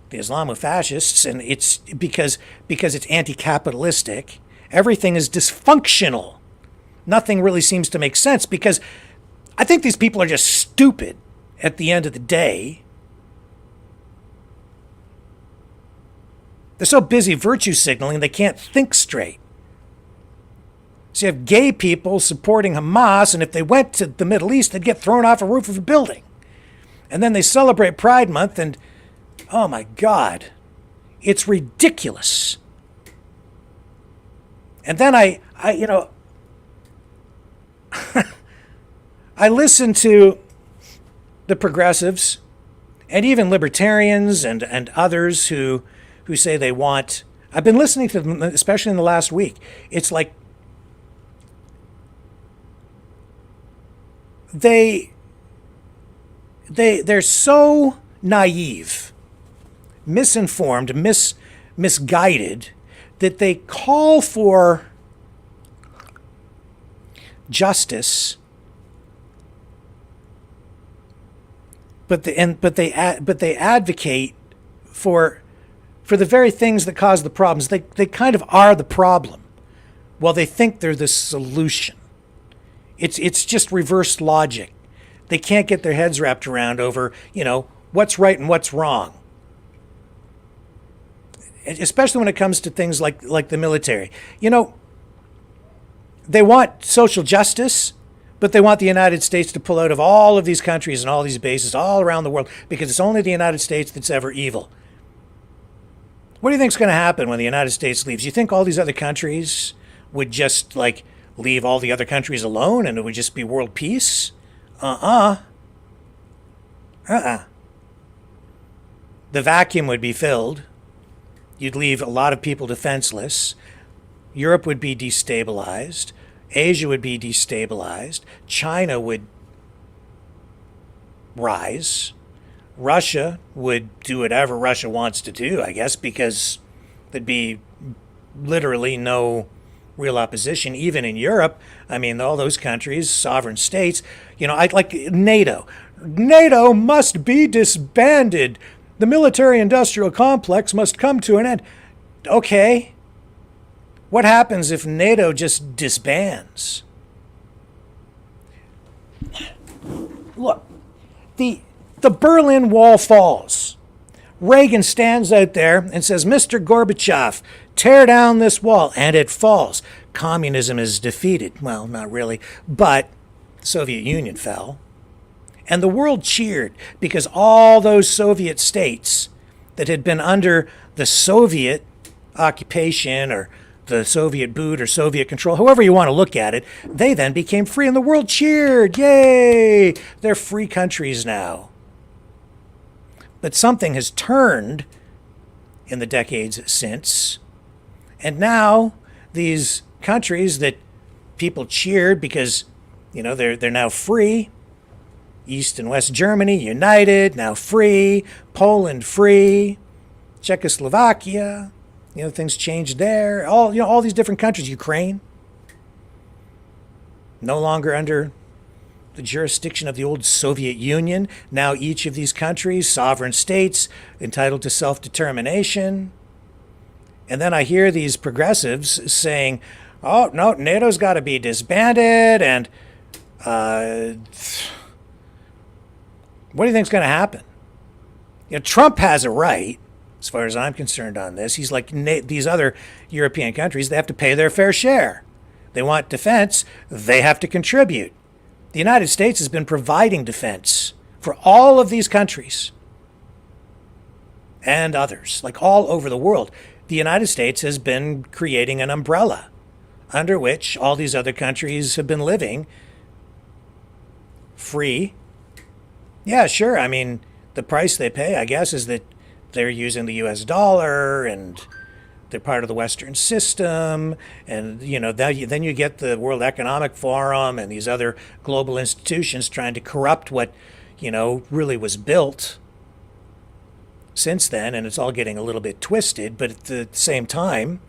the Islamofascists, and it's because it's anti-capitalistic. Everything is dysfunctional. Nothing really seems to make sense, because I think these people are just stupid at the end of the day. They're so busy virtue signaling they can't think straight. So you have gay people supporting Hamas, and if they went to the Middle East, they'd get thrown off a roof of a building. And then they celebrate Pride Month, and oh my God, it's ridiculous. And then I I listen to the progressives and even libertarians and others who say they want. I've been listening to them, especially in the last week. It's like they're so naive, misinformed, misguided, that they call for justice, but they advocate for the very things that cause the problems. They kind of are the problem, while they think they're the solution. It's just reverse logic. They can't get their heads wrapped around over, what's right and what's wrong. Especially when it comes to things like the military. They want social justice, but they want the United States to pull out of all of these countries and all these bases all around the world, because it's only the United States that's ever evil. What do you think's going to happen when the United States leaves? You think all these other countries would just leave all the other countries alone and it would just be world peace? The vacuum would be filled. You'd leave a lot of people defenseless. Europe would be destabilized. Asia would be destabilized. China would rise. Russia would do whatever Russia wants to do, I guess, because there'd be literally no real opposition, even in Europe. I mean, all those countries, sovereign states, I'd like NATO. NATO must be disbanded. The military-industrial complex must come to an end. Okay. What happens if NATO just disbands? Look, the Berlin Wall falls. Reagan stands out there and says, Mr. Gorbachev, tear down this wall, and it falls. Communism is defeated. Well, not really, but the Soviet Union fell. And the world cheered because all those Soviet states that had been under the Soviet occupation or the Soviet boot or Soviet control, however you want to look at it, they then became free and the world cheered. Yay! They're free countries now. But something has turned in the decades since. And now these countries that people cheered because, they're now free. East and West Germany united, now free. Poland free. Czechoslovakia, things changed there. All these different countries. Ukraine, no longer under the jurisdiction of the old Soviet Union. Now each of these countries, sovereign states, entitled to self-determination. And then I hear these progressives saying, oh, no, NATO's got to be disbanded, and what do you think's going to happen? Trump has a right, as far as I'm concerned on this. He's like these other European countries, they have to pay their fair share. They want defense, they have to contribute. The United States has been providing defense for all of these countries and others, like all over the world. The United States has been creating an umbrella under which all these other countries have been living free. Yeah, sure. I mean, the price they pay, I guess, is that they're using the US dollar and they're part of the Western system, and then you get the World Economic Forum and these other global institutions trying to corrupt what really was built since then, and it's all getting a little bit twisted. But at the same time,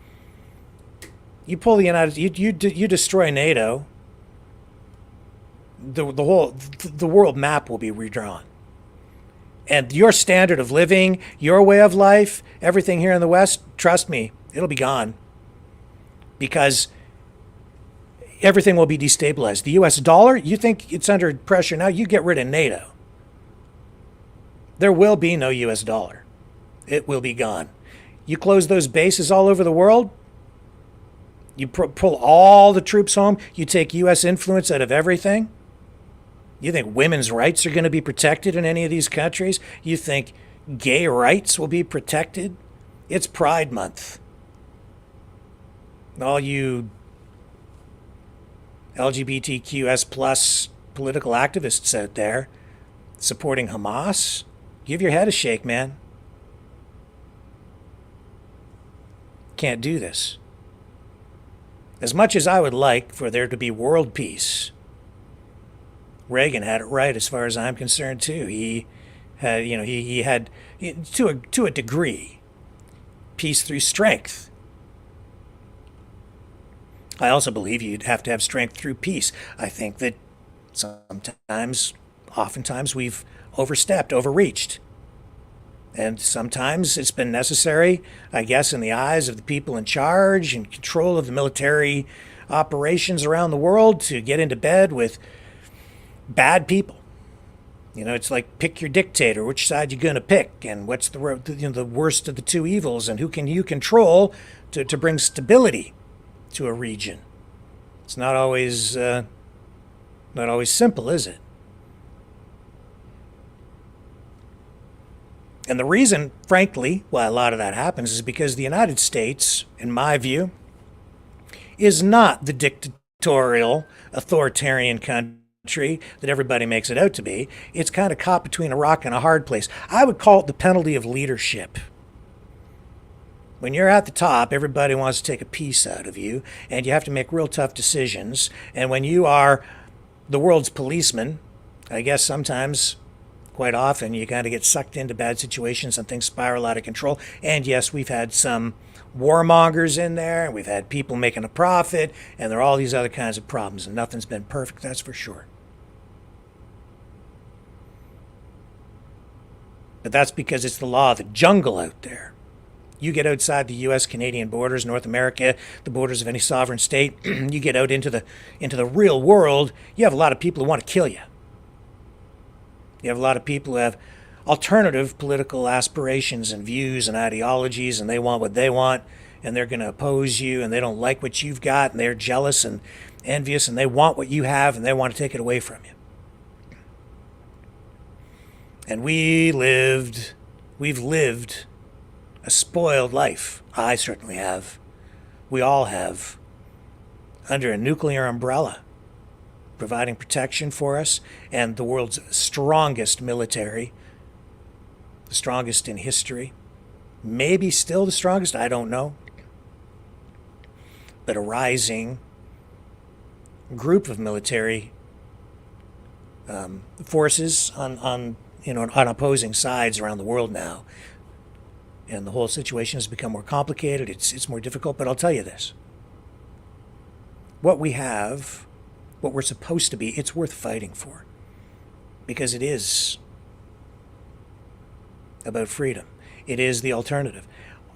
you pull the you destroy NATO, the world map will be redrawn. And your standard of living, your way of life, everything here in the West, trust me, it'll be gone. Because everything will be destabilized. The US dollar, you think it's under pressure now, you get rid of NATO. There will be no US dollar. It will be gone. You close those bases all over the world, you pull all the troops home, you take US influence out of everything. You think women's rights are going to be protected in any of these countries? You think gay rights will be protected? It's Pride Month. All you LGBTQS plus political activists out there supporting Hamas, give your head a shake, man. Can't do this. As much as I would like for there to be world peace, Reagan had it right as far as I'm concerned too. He had, he had to a degree, peace through strength. I also believe you'd have to have strength through peace. I think that oftentimes we've overstepped, overreached. And sometimes it's been necessary, I guess, in the eyes of the people in charge and control of the military operations around the world to get into bed with bad people. It's like pick your dictator, which side you're going to pick, and what's the worst of the two evils, and who can you control to bring stability to a region. It's not always simple, is it? And the reason, frankly, why a lot of that happens is because the United States, in my view, is not the dictatorial, authoritarian country that everybody makes it out to be. It's kind of caught between a rock and a hard place. I would call it the penalty of leadership. When you're at the top, everybody wants to take a piece out of you, and you have to make real tough decisions. And when you are the world's policeman, I guess sometimes, quite often you kind of get sucked into bad situations and things spiral out of control. And yes, we've had some warmongers in there, and we've had people making a profit, and there are all these other kinds of problems, and nothing's been perfect, that's for sure. But that's because it's the law of the jungle out there. You get outside the U.S. Canadian borders, North America, the borders of any sovereign state, you get out into the real world, you have a lot of people who want to kill you. You have a lot of people who have alternative political aspirations and views and ideologies, and they want what they want, and they're going to oppose you, and they don't like what you've got, and they're jealous and envious, and they want what you have, and they want to take it away from you. And we've lived a spoiled life. I certainly have. We all have. Under a nuclear umbrella, providing protection for us, and the world's strongest military, the strongest in history, maybe still the strongest, I don't know, but a rising group of military forces on opposing sides around the world now. And the whole situation has become more complicated. It's more difficult, but I'll tell you this. What we have, what we're supposed to be, it's worth fighting for. Because it is about freedom. It is the alternative.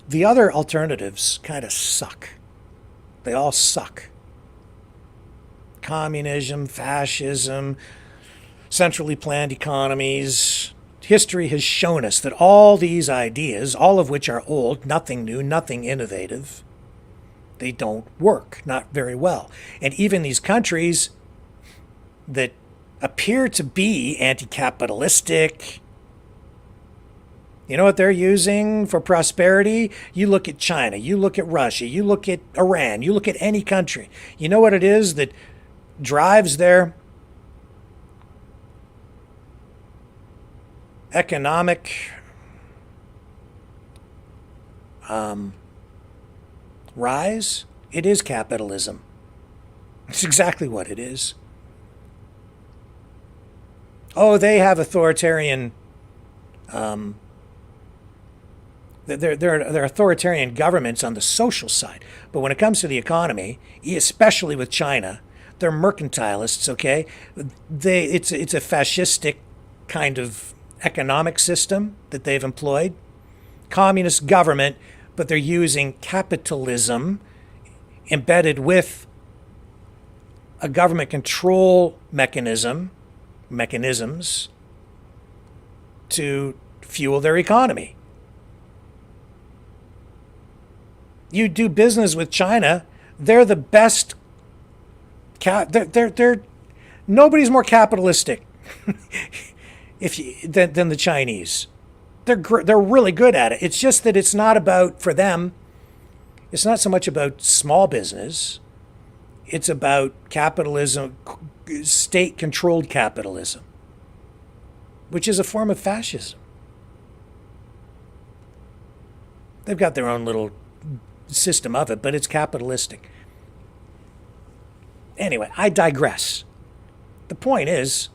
The other alternatives kind of suck. They all suck. Communism, fascism, centrally planned economies. History has shown us that all these ideas, all of which are old, nothing new, nothing innovative, they don't work, not very well. And even these countries that appear to be anti-capitalistic, you know what they're using for prosperity? You look at China, you look at Russia, you look at Iran, you look at any country. You know what it is that drives their economic rise? It is capitalism. It's exactly what it is. Oh, they have authoritarian they're authoritarian governments on the social side. But when it comes to the economy, especially with China, they're mercantilists, okay? It's a fascistic kind of economic system that they've employed. Communist government, but they're using capitalism embedded with a government control mechanisms to fuel their economy. You do business with China, they're the best. They're nobody's more capitalistic than the Chinese. They're really good at it. It's just that it's not about, for them, it's not so much about small business. It's about capitalism, state-controlled capitalism, which is a form of fascism. They've got their own little system of it, but it's capitalistic. Anyway, I digress. The point is,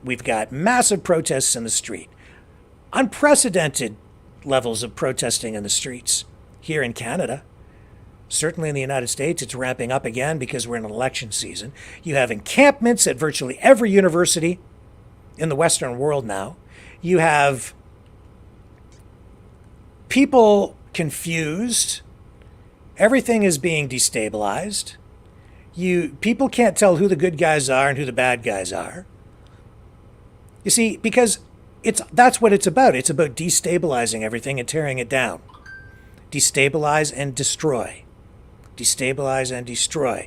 we've got massive protests in the street. Unprecedented levels of protesting in the streets here in Canada. Certainly in the United States, it's ramping up again because we're in an election season. You have encampments at virtually every university in the Western world now. You have people confused. Everything is being destabilized. People can't tell who the good guys are and who the bad guys are. You see, because that's what it's about. It's about destabilizing everything and tearing it down. Destabilize and destroy. Destabilize and destroy.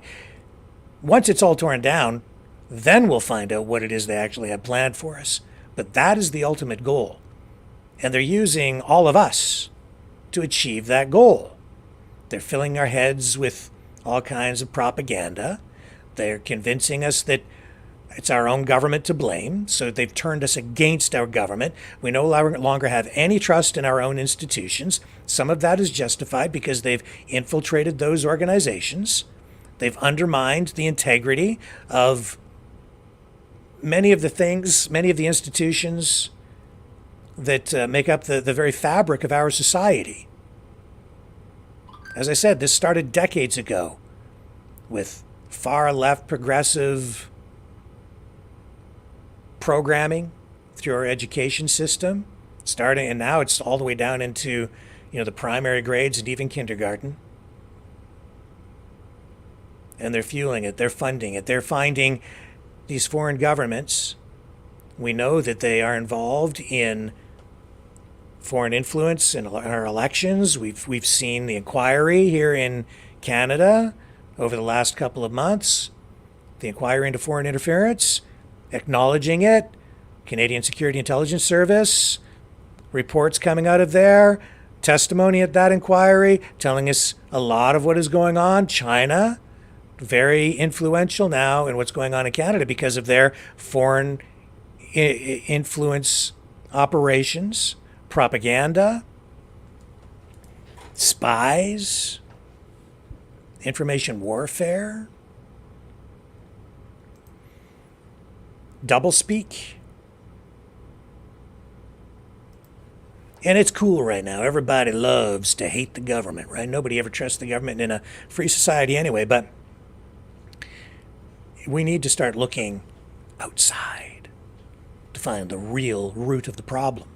Once it's all torn down, then we'll find out what it is they actually have planned for us. But that is the ultimate goal. And they're using all of us to achieve that goal. They're filling our heads with all kinds of propaganda. They're convincing us that it's our own government to blame. So they've turned us against our government. We no longer have any trust in our own institutions. Some of that is justified because they've infiltrated those organizations. They've undermined the integrity of many of the institutions that make up the very fabric of our society. As I said, this started decades ago with far left progressive programming through our education system, starting, and now it's all the way down into, the primary grades and even kindergarten. And they're fueling it, they're funding it, they're finding these foreign governments. We know that they are involved in foreign influence in our elections. We've seen the inquiry here in Canada over the last couple of months, the inquiry into foreign interference, acknowledging it, Canadian Security Intelligence Service, reports coming out of there, testimony at that inquiry, telling us a lot of what is going on. China, very influential now in what's going on in Canada because of their foreign influence operations, propaganda, spies, information warfare, doublespeak. And it's cool right now. Everybody loves to hate the government, right? Nobody ever trusts the government in a free society anyway, but we need to start looking outside to find the real root of the problem.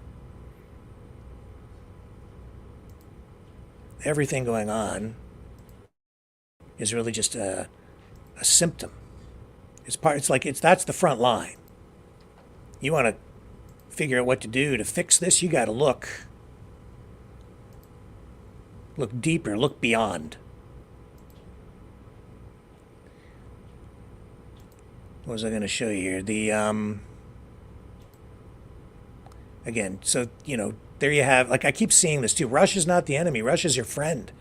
Everything going on is really just a symptom. That's the front line. You want to figure out what to do to fix this, you got to look deeper, look beyond. What was I going to show you here? The again, so there you have, I keep seeing this too. Russia's not the enemy. Russia's your friend.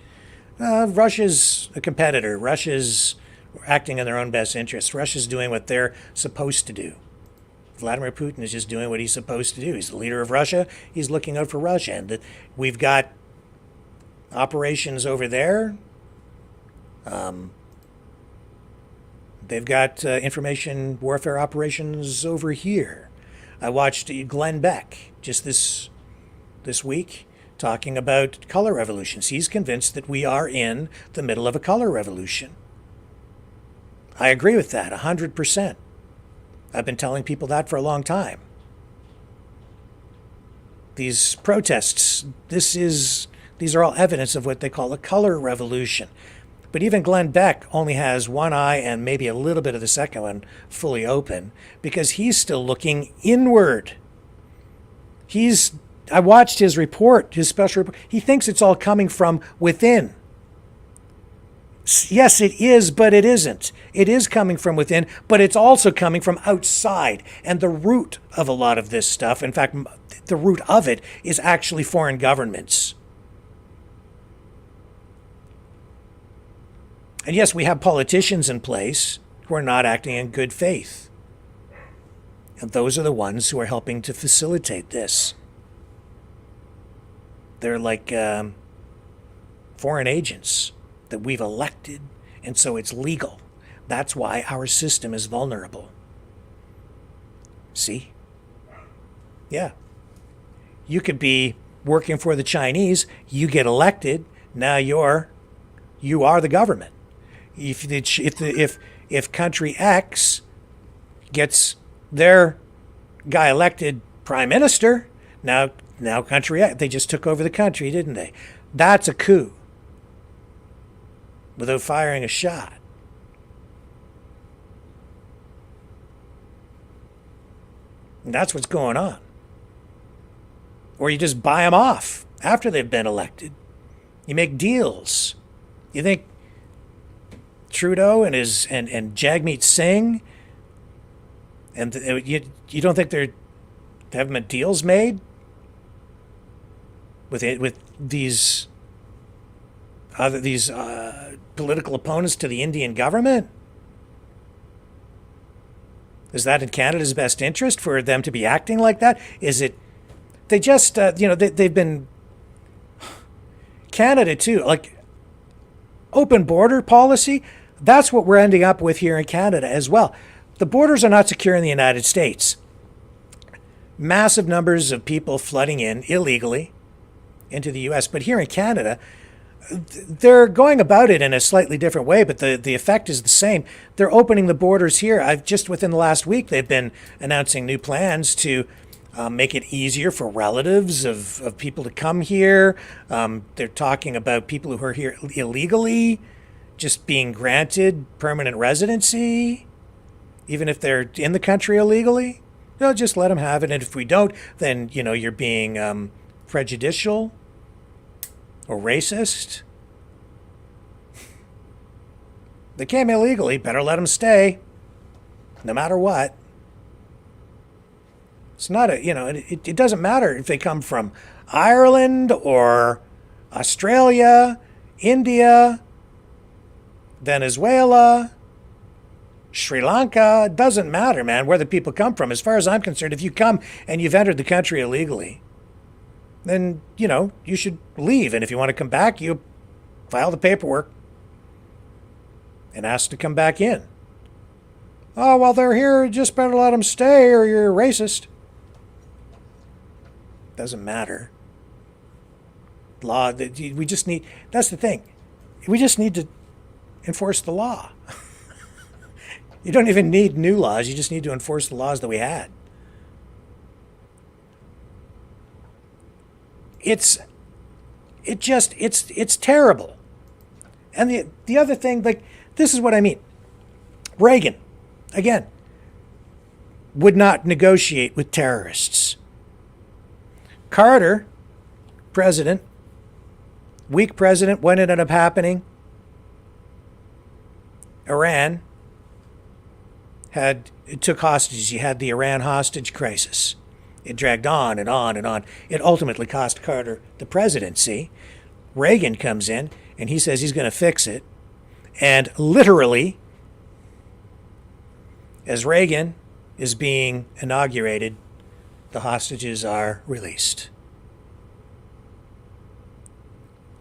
Russia's a competitor. Russia's acting in their own best interests. Russia's doing what they're supposed to do. Vladimir Putin is just doing what he's supposed to do. He's the leader of Russia. He's looking out for Russia. And we've got operations over there. They've got information warfare operations over here. I watched Glenn Beck just this week talking about color revolutions. He's convinced that we are in the middle of a color revolution. I agree with that 100%. I've been telling people that for a long time. These protests, these are all evidence of what they call a color revolution. But even Glenn Beck only has one eye and maybe a little bit of the second one fully open because he's still looking inward. I watched his report, his special report. He thinks it's all coming from within. Yes, it is, but it isn't. It is coming from within, but it's also coming from outside. And the root of a lot of this stuff, in fact, the root of it is actually foreign governments. And yes, we have politicians in place who are not acting in good faith. And those are the ones who are helping to facilitate this. They're like foreign agents that we've elected, and so it's legal. That's why our system is vulnerable. See? Yeah. You could be working for the Chinese, you get elected, now you are the government. If country X gets their guy elected prime minister, now country X, they just took over the country, didn't they? That's a coup. Without firing a shot. And that's what's going on. Or you just buy them off after they've been elected. You make deals. You think Trudeau and Jagmeet Singh, and you don't think they haven't deals made with these political opponents to the Indian government? Is that in Canada's best interest for them to be acting like that? Is it? They just they've been Canada too, like open border policy. That's what we're ending up with here in Canada as well. The borders are not secure in the United States. massive numbers of people flooding in illegally into the U.S. But here in Canada, they're going about it in a slightly different way, but the effect is the same. They're opening the borders here. I've just within the last week, they've been announcing new plans to make it easier for relatives of people to come here. They're talking about people who are here illegally just being granted permanent residency, even if they're in the country illegally. No, just let them have it. And if we don't, then, you're being prejudicial or racist. They came illegally, better let them stay, no matter what. It's not it doesn't matter if they come from Ireland or Australia, India, Venezuela, Sri Lanka. It doesn't matter, man, where the people come from. As far as I'm concerned, if you come and you've entered the country illegally, then, you should leave. And if you want to come back, you file the paperwork and ask to come back in. Oh, well, they're here, just better let them stay or you're racist. Doesn't matter. Law, we just need, that's the thing. We just need to enforce the law. You don't even need new laws. You just need to enforce the laws that we had. It's terrible. And the other thing, this is what I mean. Reagan, again, would not negotiate with terrorists. Carter, president, weak president, what ended up happening? Iran it took hostages. You had the Iran hostage crisis. It dragged on and on and on. It ultimately cost Carter the presidency. Reagan comes in and he says he's going to fix it. And literally, as Reagan is being inaugurated, the hostages are released.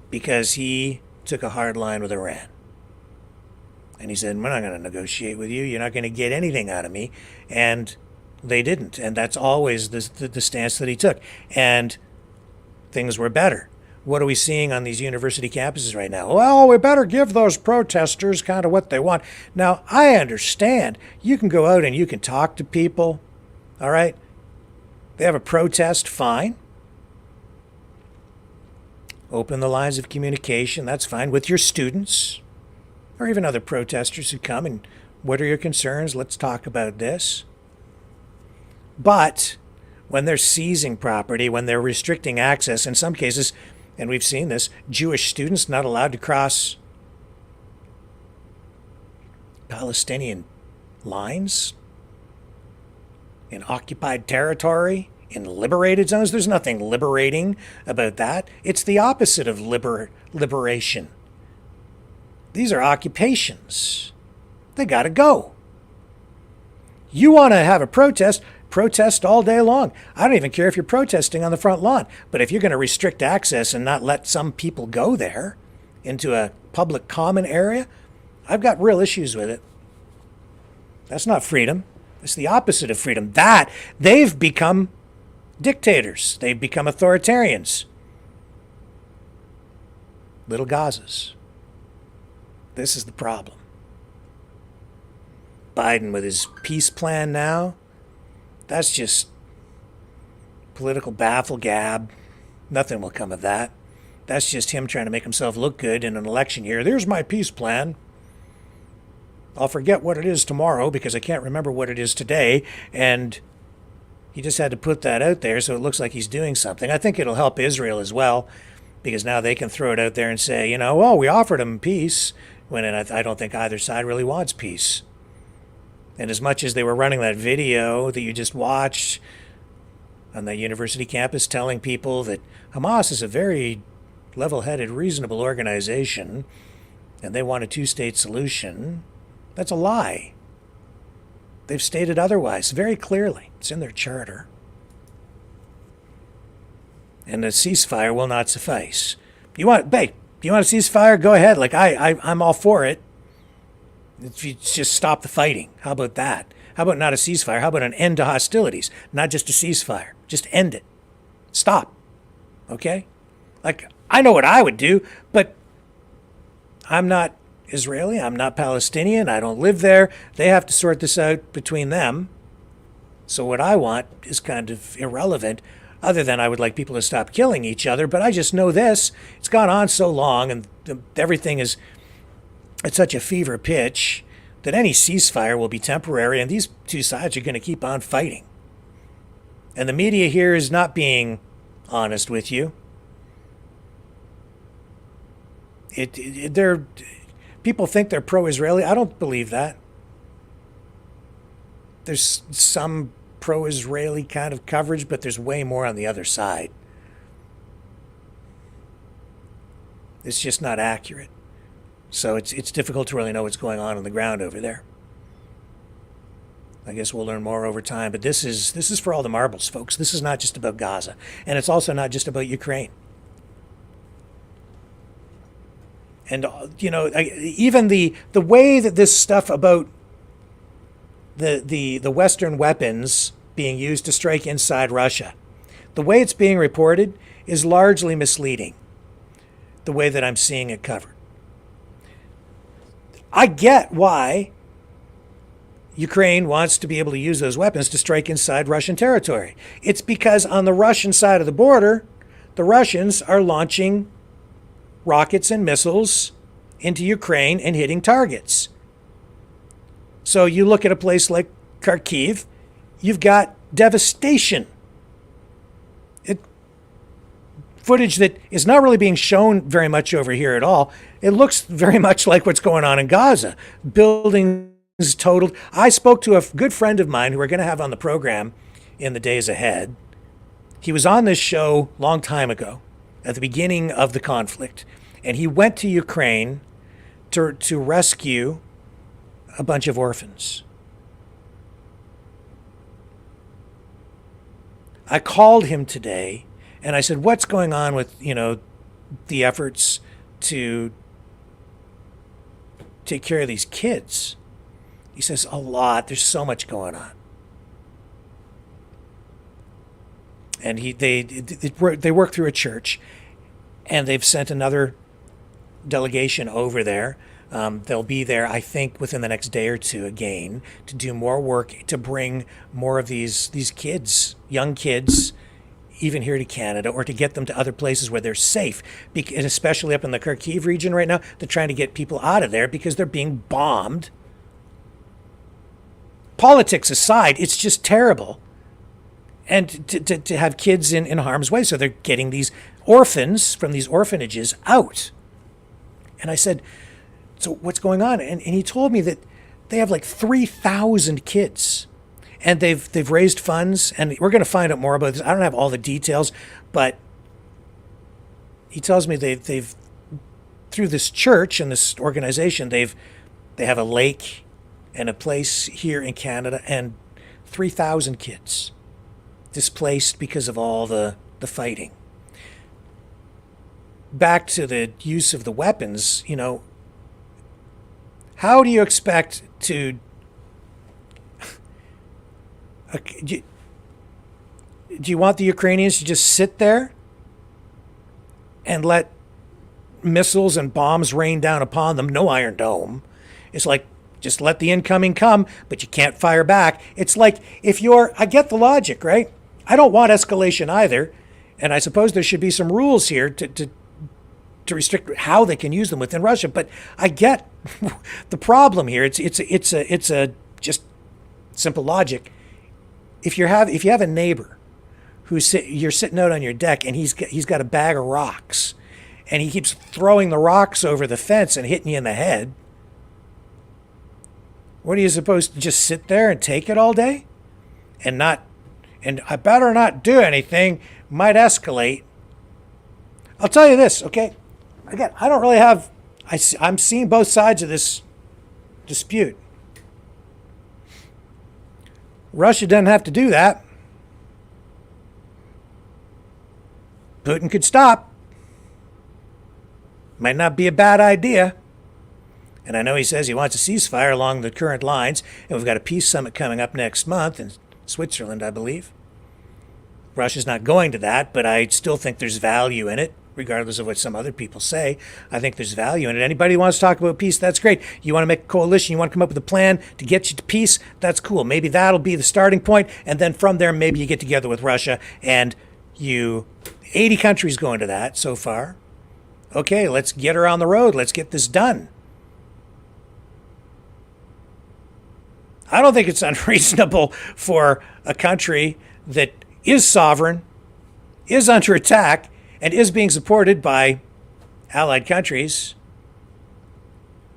Because he took a hard line with Iran. And he said, we're not going to negotiate with you. You're not going to get anything out of me. And they didn't. And that's always the stance that he took. And things were better. What are we seeing on these university campuses right now? Well, we better give those protesters kind of what they want. Now, I understand. You can go out and you can talk to people. All right? They have a protest, fine. Open the lines of communication, that's fine, with your students or even other protesters who come and what are your concerns? Let's talk about this. But when they're seizing property, when they're restricting access, in some cases, and we've seen this, Jewish students not allowed to cross Palestinian lines in occupied territory, in liberated zones. There's nothing liberating about that. It's the opposite of liberation. These are occupations. They got to go. You want to have a protest all day long. I don't even care if you're protesting on the front lawn. But if you're going to restrict access and not let some people go there into a public common area, I've got real issues with it. That's not freedom. It's the opposite of freedom. They've become dictators. They've become authoritarians. Little Gazas. This is the problem. Biden with his peace plan now, that's just political baffle-gab. Nothing will come of that. That's just him trying to make himself look good in an election year. There's my peace plan. I'll forget what it is tomorrow because I can't remember what it is today. And he just had to put that out there so it looks like he's doing something. I think it'll help Israel as well because now they can throw it out there and say, well, we offered them peace when I don't think either side really wants peace. And as much as they were running that video that you just watched on that university campus telling people that Hamas is a very level-headed, reasonable organization and they want a two-state solution, that's a lie. They've stated otherwise very clearly. It's in their charter. And a ceasefire will not suffice. You want a ceasefire? Go ahead. I'm all for it. If you just stop the fighting. How about that? How about not a ceasefire? How about an end to hostilities? Not just a ceasefire. Just end it. Stop. Okay? Like, I know what I would do, but I'm not Israeli. I'm not Palestinian. I don't live there. They have to sort this out between them. So what I want is kind of irrelevant, other than I would like people to stop killing each other. But I just know this. It's gone on so long, and everything is at such a fever pitch that any ceasefire will be temporary, and these two sides are going to keep on fighting. And the media here is not being honest with you. People think they're pro-Israeli. I don't believe that. There's some pro-Israeli kind of coverage, but there's way more on the other side. It's just not accurate. So it's difficult to really know what's going on the ground over there. I guess we'll learn more over time, but this is for all the marbles, folks. This is not just about Gaza, and it's also not just about Ukraine. And even the way that this stuff about the Western weapons being used to strike inside Russia, the way it's being reported is largely misleading. The way that I'm seeing it covered. I get why Ukraine wants to be able to use those weapons to strike inside Russian territory. It's because on the Russian side of the border, the Russians are launching rockets and missiles into Ukraine and hitting targets. So you look at a place like Kharkiv, you've got devastation. Footage that is not really being shown very much over here at all. It looks very much like what's going on in Gaza. Buildings totaled. I spoke to a good friend of mine who we're going to have on the program in the days ahead. He was on this show a long time ago, at the beginning of the conflict, and he went to Ukraine to rescue a bunch of orphans. I called him today and I said, what's going on with, the efforts to take care of these kids? He says, a lot. There's so much going on. And they work through a church, and they've sent another delegation over there. They'll be there, I think, within the next day or two again to do more work to bring more of these kids, young kids, even here to Canada, or to get them to other places where they're safe. And especially up in the Kharkiv region right now, they're trying to get people out of there because they're being bombed. Politics aside, it's just terrible. And to have kids in harm's way, so they're getting these orphans from these orphanages out. And I said, so what's going on? And he told me that they have like 3,000 kids. And they've raised funds, and we're going to find out more about this. I don't have all the details, but he tells me they've through this church and this organization, they have a lake and a place here in Canada, and 3,000 kids displaced because of all the fighting. Back to the use of the weapons, how do you expect to... Do you want the Ukrainians to just sit there and let missiles and bombs rain down upon them? No Iron Dome. It's like, just let the incoming come, but you can't fire back. It's like I get the logic, right? I don't want escalation either. And I suppose there should be some rules here to restrict how they can use them within Russia. But I get the problem here. It's a just simple logic. If you have a neighbor you're sitting out on your deck, and he's got a bag of rocks, and he keeps throwing the rocks over the fence and hitting you in the head, what are you supposed to just sit there and take it all day? And I better not do anything, might escalate. I'll tell you this, okay? Again, I don't really I'm seeing both sides of this dispute. Russia doesn't have to do that. Putin could stop. Might not be a bad idea. And I know he says he wants a ceasefire along the current lines, and we've got a peace summit coming up next month in Switzerland, I believe. Russia's not going to that, but I still think there's value in it, regardless of what some other people say. I think there's value in it. Anybody who wants to talk about peace, that's great. You want to make a coalition, you want to come up with a plan to get you to peace, that's cool. Maybe that'll be the starting point, and then from there, maybe you get together with Russia, and 80 countries going to that so far. Okay, let's get her on the road. Let's get this done. I don't think it's unreasonable for a country that is sovereign, is under attack, and is being supported by allied countries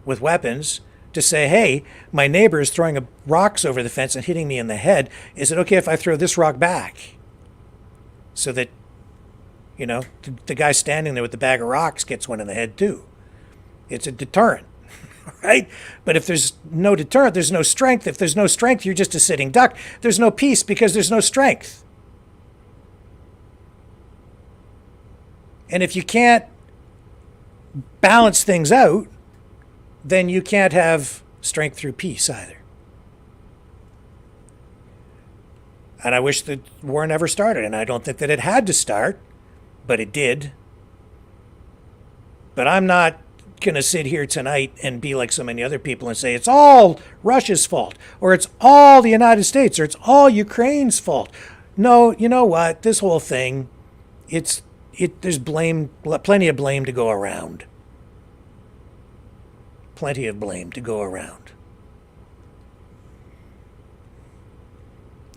with weapons to say, hey, my neighbor is throwing rocks over the fence and hitting me in the head. Is it okay if I throw this rock back? So that, the guy standing there with the bag of rocks gets one in the head too. It's a deterrent. Right? But if there's no deterrent, there's no strength. If there's no strength, you're just a sitting duck. There's no peace because there's no strength. And if you can't balance things out, then you can't have strength through peace either. And I wish the war never started, and I don't think that it had to start, but it did. But I'm not going to sit here tonight and be like so many other people and say it's all Russia's fault, or it's all the United States, or it's all Ukraine's fault. No, you know what? This whole thing, there's blame, plenty of blame to go around. Plenty of blame to go around.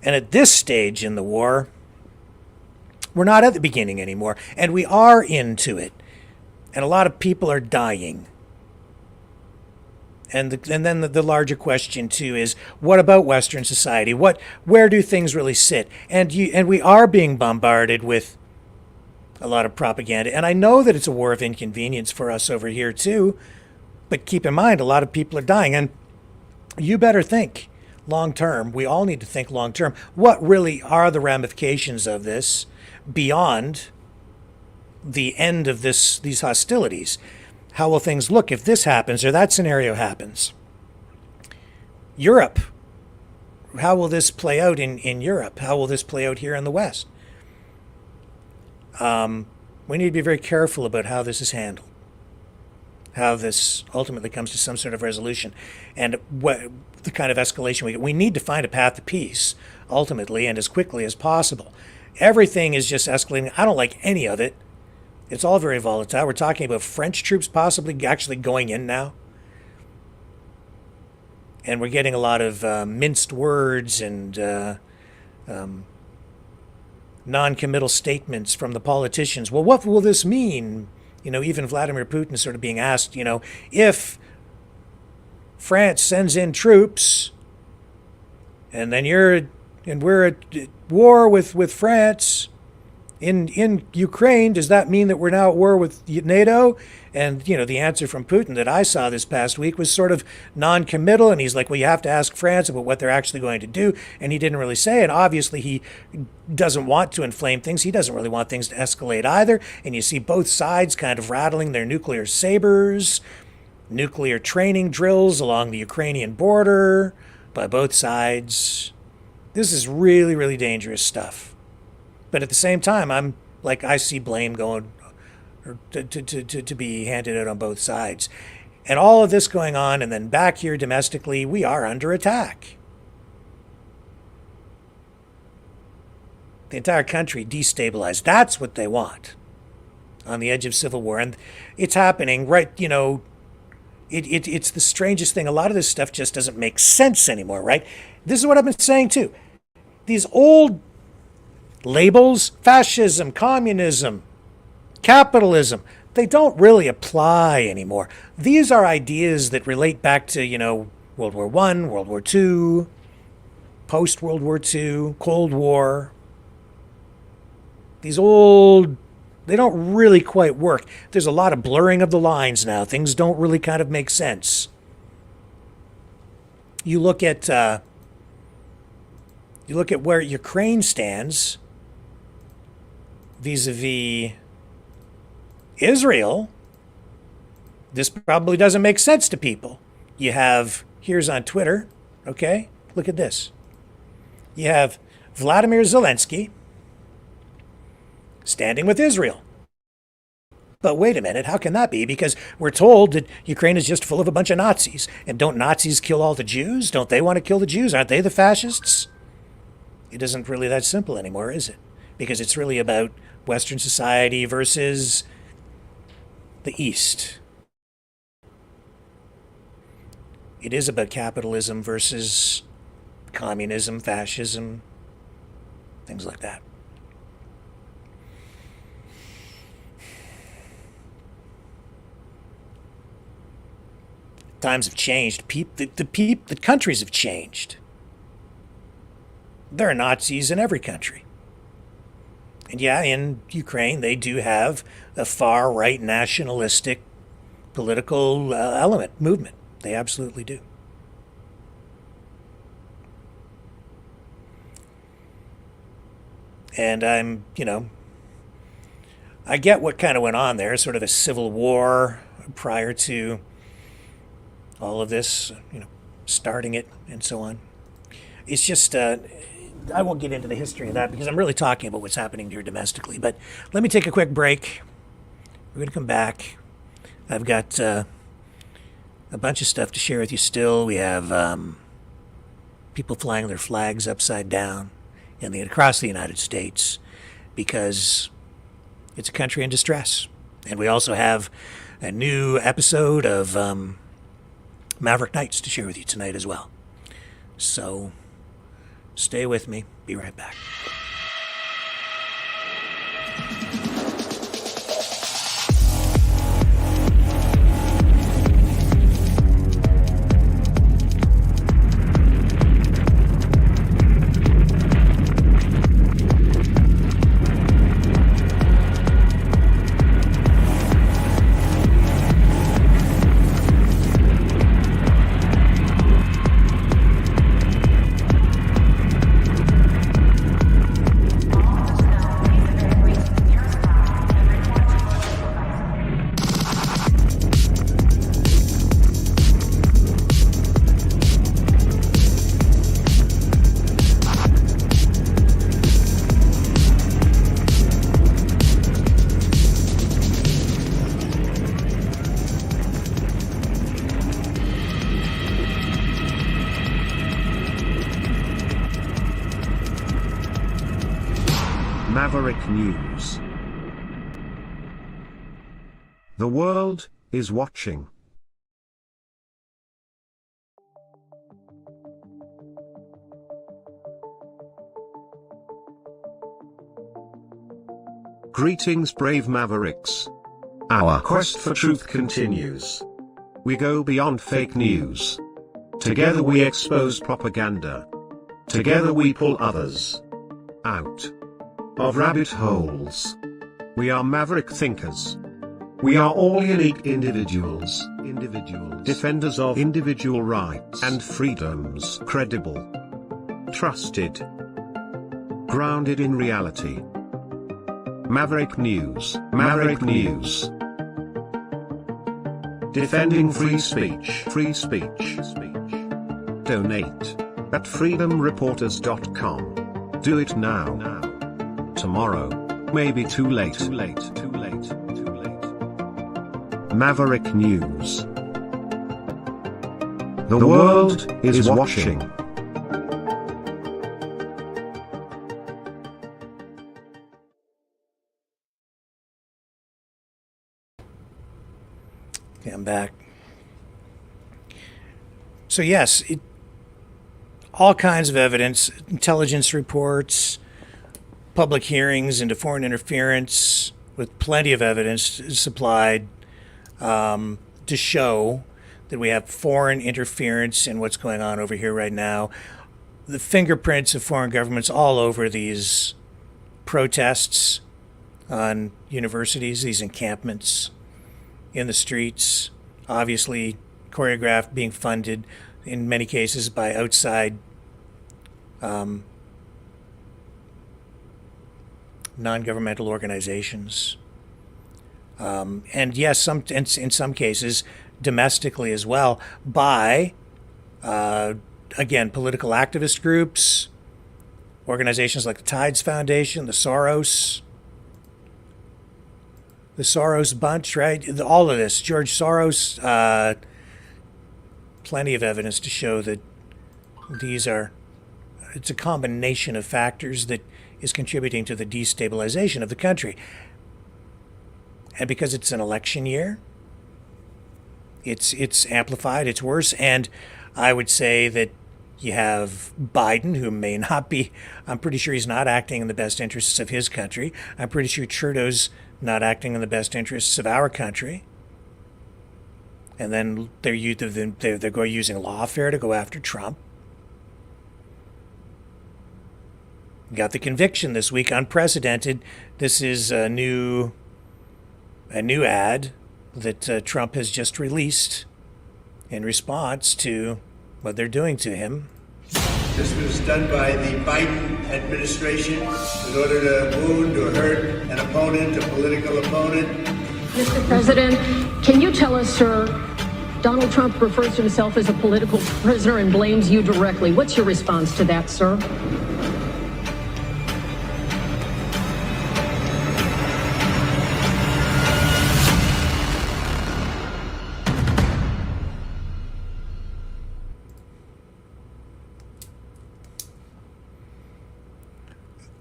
And at this stage in the war, we're not at the beginning anymore, and we are into it. And a lot of people are dying. And then the larger question too is, what about Western society? Where do things really sit? And we are being bombarded with a lot of propaganda. And I know that it's a war of inconvenience for us over here too. But keep in mind, a lot of people are dying. And you better think long term. We all need to think long term. What really are the ramifications of this beyond the end of these hostilities? How will things look if this happens or that scenario happens? Europe. How will this play out in Europe? How will this play out here in the West? We need to be very careful about how this is handled, how this ultimately comes to some sort of resolution, and what the kind of escalation we get. We need to find a path to peace, ultimately, and as quickly as possible. Everything is just escalating. I don't like any of it. It's all very volatile. We're talking about French troops possibly actually going in now. And we're getting a lot of minced words and non-committal statements from the politicians. Well, what will this mean? Even Vladimir Putin sort of being asked, if France sends in troops and then we're at war with France in Ukraine, does that mean that we're now at war with NATO? And, the answer from Putin that I saw this past week was sort of non-committal. And he's like, well, you have to ask France about what they're actually going to do. And he didn't really say it. Obviously, he doesn't want to inflame things. He doesn't really want things to escalate either. And you see both sides kind of rattling their nuclear sabers, nuclear training drills along the Ukrainian border by both sides. This is really, really dangerous stuff. But at the same time, I see blame going to be handed out on both sides. And all of this going on, and then back here domestically, we are under attack. The entire country destabilized. That's what they want. On the edge of civil war. And it's happening right, it's the strangest thing. A lot of this stuff just doesn't make sense anymore, right? This is what I've been saying too. These old labels, fascism, communism, capitalism, they don't really apply anymore. These are ideas that relate back to, World War I, World War II, post-World War II, Cold War. These old, they don't really quite work. There's a lot of blurring of the lines now. Things don't really kind of make sense. You look at where Ukraine stands vis-a-vis Israel. this probably doesn't make sense to people. You have, here's on Twitter, okay? Look at this. You have Vladimir Zelensky standing with Israel. But wait a minute, how can that be? Because we're told that Ukraine is just full of a bunch of Nazis. And don't Nazis kill all the Jews? Don't they want to kill the Jews? Aren't they the fascists? It isn't really that simple anymore, is it? Because it's really about Western society versus the East. It is about capitalism versus communism, fascism, things like that. Times have changed. The countries have changed. There are Nazis in every country. And yeah, in Ukraine, they do have a far-right nationalistic political movement. They absolutely do. And I get what kind of went on there, sort of a civil war prior to all of this, starting it and so on. It's just, I won't get into the history of that because I'm really talking about what's happening here domestically. But let me take a quick break. We're going to come back. I've got a bunch of stuff to share with you still. We have people flying their flags upside down across the United States because it's a country in distress. And we also have a new episode of Maverick Nights to share with you tonight as well. So stay with me. Be right back. Maverick News. The world is watching. Greetings, brave Mavericks. Our quest for truth continues. We go beyond fake news. Together we expose propaganda. Together we pull others out of rabbit holes. We are maverick thinkers. We are all unique individuals, defenders of individual rights and freedoms, credible, trusted, grounded in reality. Maverick News, Maverick News. Defending free speech, free speech. Donate at freedomreporters.com. Do it now. Tomorrow may be too late. Maverick News. The world is watching. Okay, I'm back. So yes, all kinds of evidence, intelligence reports, public hearings into foreign interference, with plenty of evidence supplied to show that we have foreign interference in what's going on over here right now. The fingerprints of foreign governments all over these protests on universities, these encampments in the streets, obviously choreographed, being funded in many cases by outside non-governmental organizations. And yes, in some cases, domestically as well, by, again, political activist groups, organizations like the Tides Foundation, the Soros bunch, right? All of this, George Soros, plenty of evidence to show that it's a combination of factors that is contributing to the destabilization of the country. And because it's an election year, it's amplified, it's worse. And I would say that you have Biden, who may not be, I'm pretty sure he's not acting in the best interests of his country. I'm pretty sure Trudeau's not acting in the best interests of our country. And then they're using lawfare to go after Trump. Got the conviction this week, unprecedented. This is a new ad that Trump has just released in response to what they're doing to him. This was done by the Biden administration in order to wound or hurt an opponent, a political opponent. Mr. President, can you tell us, sir, Donald Trump refers to himself as a political prisoner and blames you directly. What's your response to that, sir?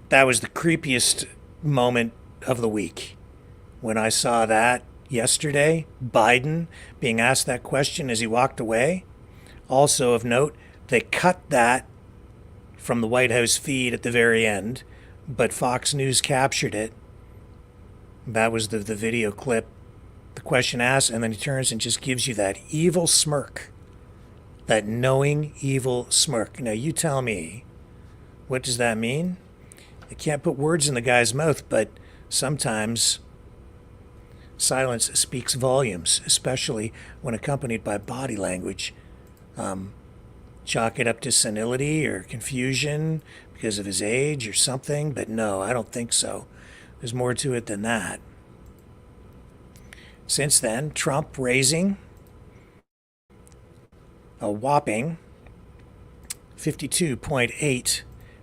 That was the creepiest moment of the week when I saw that yesterday. Biden being asked that question as he walked away. Also of note, they cut that from the White House feed at the very end, but Fox News captured it. That was the video clip. The question asked, and then he turns and just gives you that evil smirk. That knowing evil smirk. Now you tell me, what does that mean? I can't put words in the guy's mouth, but sometimes silence speaks volumes, especially when accompanied by body language. Chalk it up to senility or confusion because of his age or something, but no, I don't think so. There's more to it than that. Since then, Trump raising a whopping $52.8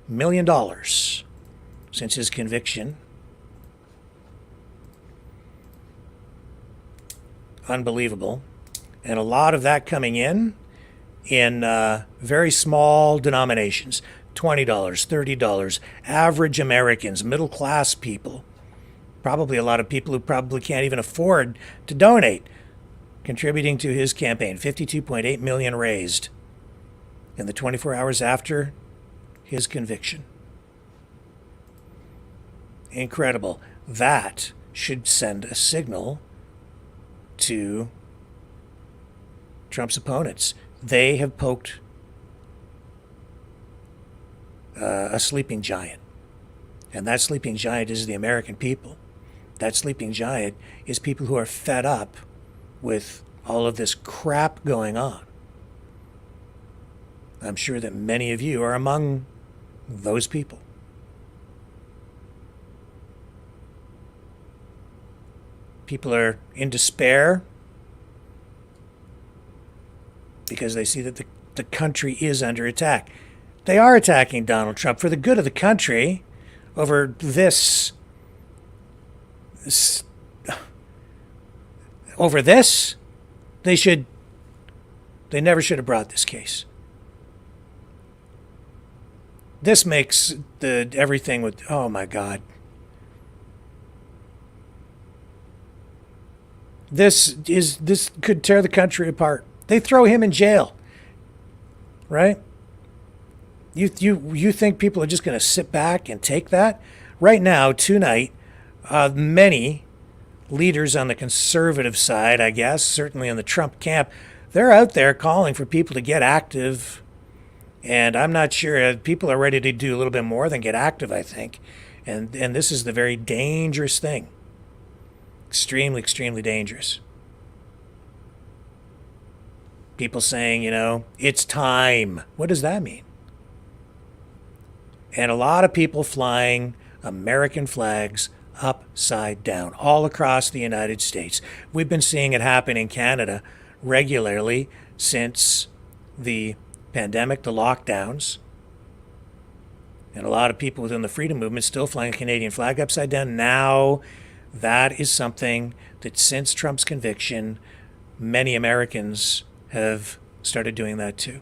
million since his conviction. Unbelievable. And a lot of that coming in very small denominations. $20, $30, average Americans, middle class people. Probably a lot of people who probably can't even afford to donate, contributing to his campaign. 52.8 million raised in the 24 hours after his conviction. Incredible. That should send a signal to Trump's opponents. They have poked a sleeping giant. And that sleeping giant is the American people. That sleeping giant is people who are fed up with all of this crap going on. I'm sure that many of you are among those people. People are in despair because they see that the country is under attack. They are attacking Donald Trump for the good of the country over this. Over this, they never should have brought this case. This makes everything with, oh my God. This could tear the country apart. They throw him in jail, right? You think people are just going to sit back and take that? Right now, tonight, many leaders on the conservative side, I guess, certainly in the Trump camp, they're out there calling for people to get active. And I'm not sure people are ready to do a little bit more than get active, I think. And this is the very dangerous thing. Extremely, extremely dangerous. People saying, it's time. What does that mean? And a lot of people flying American flags upside down all across the United States. We've been seeing it happen in Canada regularly since the pandemic, the lockdowns, and a lot of people within the freedom movement still flying a Canadian flag upside down. Now, that is something that since Trump's conviction, many Americans have started doing that too.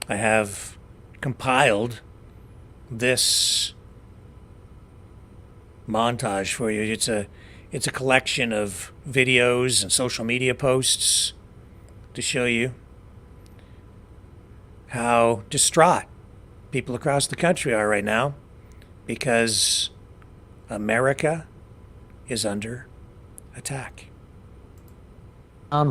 I have compiled this montage for you. It's a collection of videos and social media posts to show you how distraught people across the country are right now because America is under attack.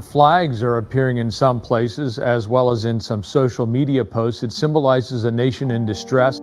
Flags are appearing in some places as well as in some social media posts. It symbolizes a nation in distress.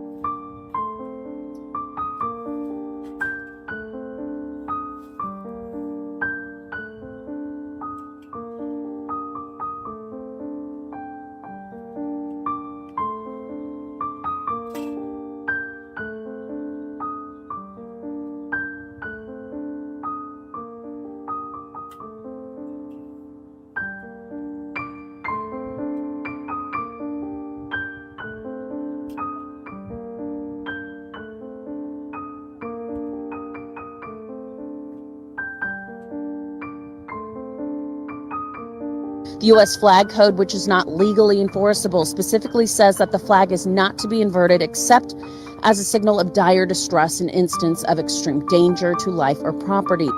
The U.S. flag code, which is not legally enforceable, specifically says that the flag is not to be inverted except as a signal of dire distress in instance of extreme danger to life or property.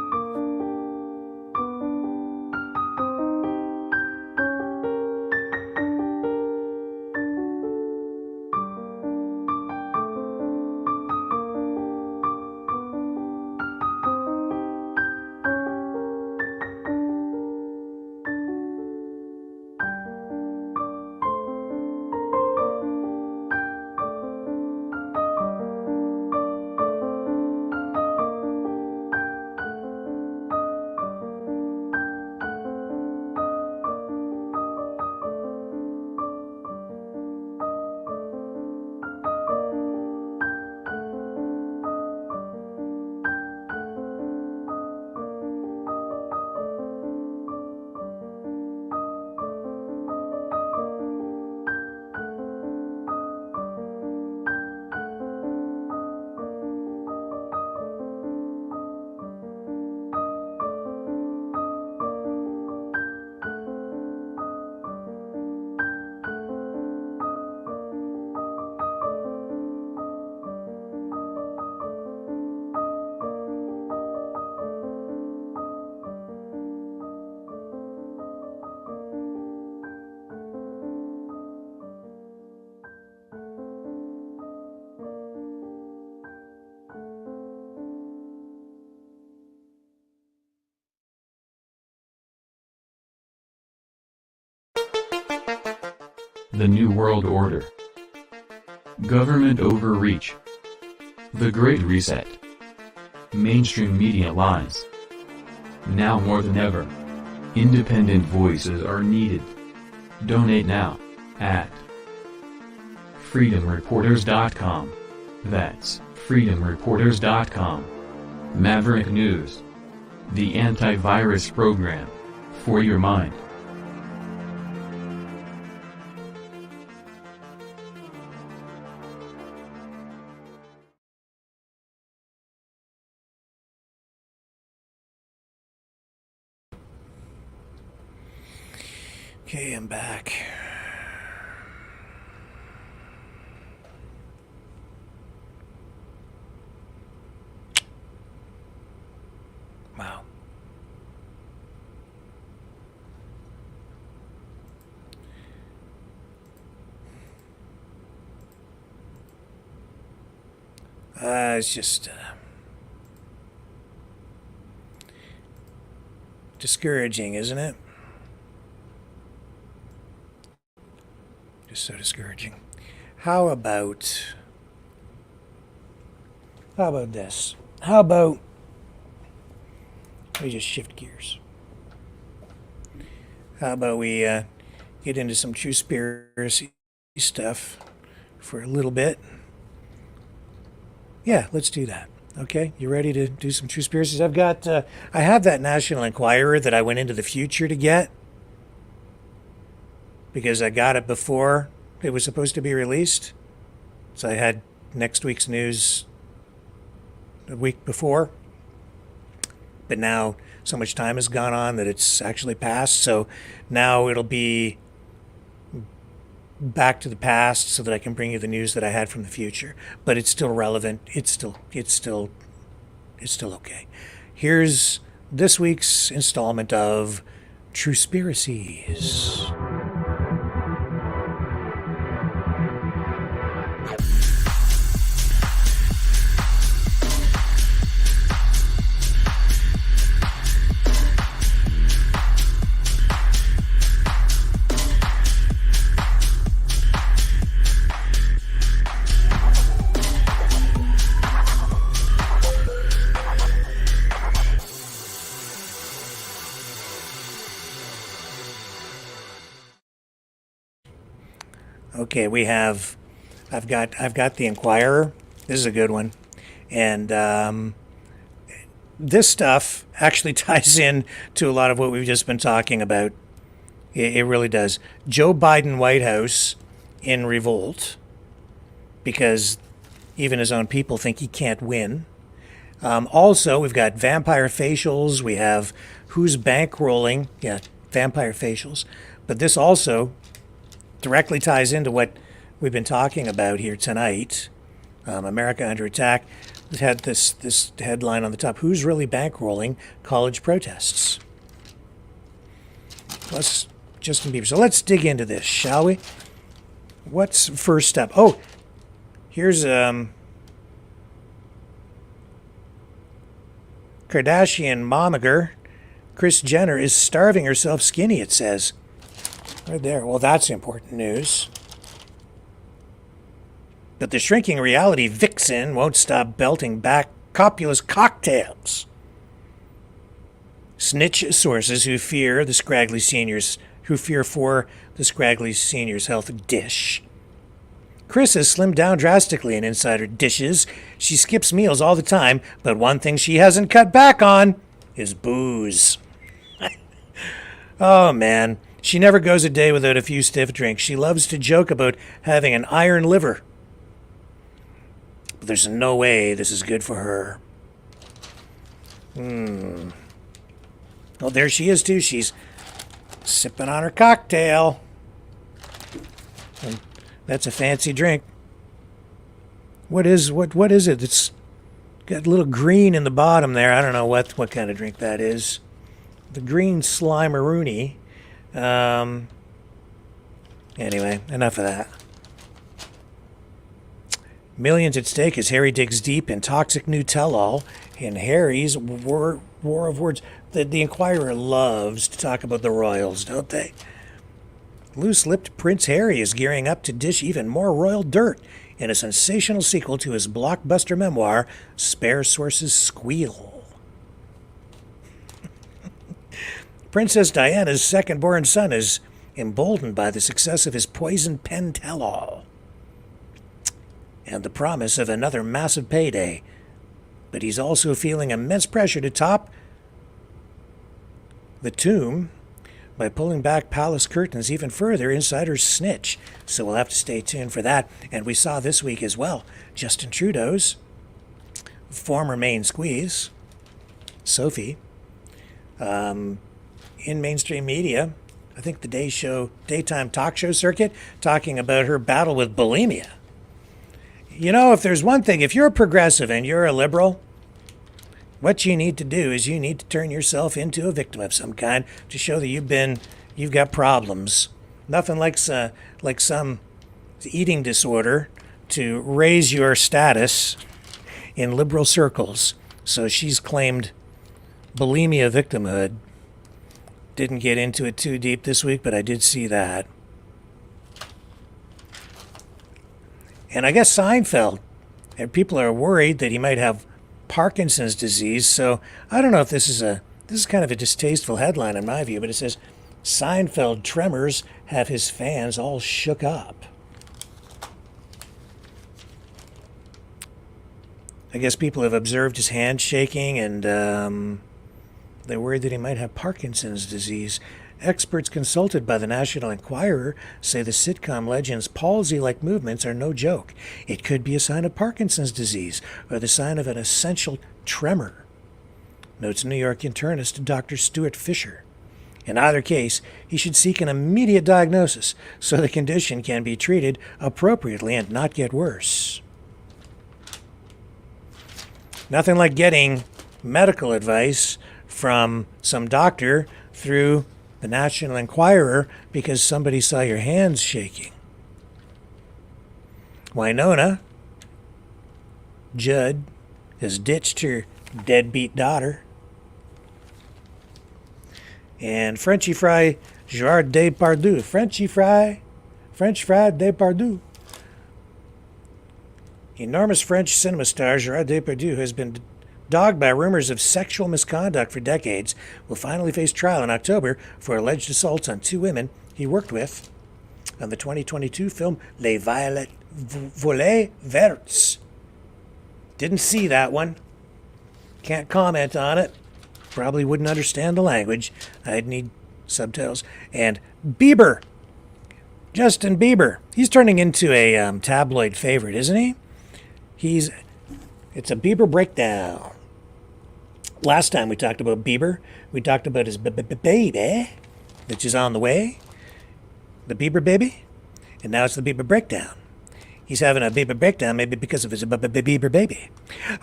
The New World Order. Government overreach. The Great Reset. Mainstream media lies. Now more than ever, independent voices are needed. Donate now, at freedomreporters.com. That's freedomreporters.com. Maverick News. The antivirus program. For your mind. Okay, I'm back. Wow. It's just discouraging, isn't it? Just so discouraging. How about this? How about we just shift gears? How about we get into some true conspiracy stuff for a little bit? Yeah, let's do that. Okay, you ready to do some true conspiracies? I have that National Enquirer that I went into the future to get because I got it before it was supposed to be released. So I had next week's news a week before. But now so much time has gone on that it's actually passed. So now it'll be back to the past so that I can bring you the news that I had from the future. But it's still relevant. It's still okay. Here's this week's installment of True Conspiracies. Okay, I've got the Enquirer. This is a good one, and this stuff actually ties in to a lot of what we've just been talking about. It really does. Joe Biden White House in revolt because even his own people think he can't win. Also, we've got vampire facials. We have who's bankrolling. Yeah, vampire facials. But this also directly ties into what we've been talking about here tonight. America under attack. It had this headline on the top: who's really bankrolling college protests? Plus Justin Bieber. So let's dig into this, shall we? What's first up? Oh, here's Kardashian momager. Kris Jenner is starving herself skinny, it says. Right there. Well, that's important news. But the shrinking reality vixen won't stop belting back copulous cocktails. Snitch sources who fear for the scraggly seniors' health dish. Kris has slimmed down drastically in insider dishes. She skips meals all the time, but one thing she hasn't cut back on is booze. Oh, man. She never goes a day without a few stiff drinks. She loves to joke about having an iron liver. But there's no way this is good for her. Well, there she is, too. She's sipping on her cocktail. And that's a fancy drink. What is it? It's got a little green in the bottom there. I don't know what kind of drink that is. The green Slimeroony. Anyway, enough of that. Millions at stake as Harry digs deep in toxic new tell-all in Harry's war of words. The Enquirer loves to talk about the royals, don't they? Loose-lipped Prince Harry is gearing up to dish even more royal dirt in a sensational sequel to his blockbuster memoir, Spare Sources Squeal. Princess Diana's second-born son is emboldened by the success of his poison pen tell-all and the promise of another massive payday. But he's also feeling immense pressure to top the tomb by pulling back palace curtains even further. Insiders snitch, so we'll have to stay tuned for that. And we saw this week as well, Justin Trudeau's former main squeeze, Sophie, in mainstream media, I think the daytime talk show circuit, talking about her battle with bulimia. You know, if there's one thing, if you're a progressive and you're a liberal, what you need to do is you need to turn yourself into a victim of some kind to show that you've got problems. Nothing like some eating disorder to raise your status in liberal circles. So she's claimed bulimia victimhood. Didn't get into it too deep this week, but I did see that. And I guess Seinfeld, and people are worried that he might have Parkinson's disease. So I don't know if this is kind of a distasteful headline in my view, but it says Seinfeld tremors have his fans all shook up. I guess people have observed his hand shaking, and they're worried that he might have Parkinson's disease. Experts consulted by the National Enquirer say the sitcom legend's palsy-like movements are no joke. It could be a sign of Parkinson's disease or the sign of an essential tremor, notes New York internist Dr. Stuart Fisher. In either case, he should seek an immediate diagnosis so the condition can be treated appropriately and not get worse. Nothing like getting medical advice from some doctor through the National Enquirer because somebody saw your hands shaking. Winona Judd has ditched her deadbeat daughter. And Frenchy Fry Gerard Depardieu. French Fry Depardieu. Enormous French cinema star Gerard Depardieu has been dogged by rumors of sexual misconduct for decades, will finally face trial in October for alleged assaults on two women he worked with on the 2022 film Les Volets Verts. Didn't see that one. Can't comment on it. Probably wouldn't understand the language. I'd need subtitles. And Bieber. Justin Bieber. He's turning into a tabloid favorite, isn't he? It's a Bieber breakdown. Last time we talked about Bieber, we talked about his baby, which is on the way. The Bieber baby. And now it's the Bieber breakdown. He's having a Bieber breakdown maybe because of his Bieber baby.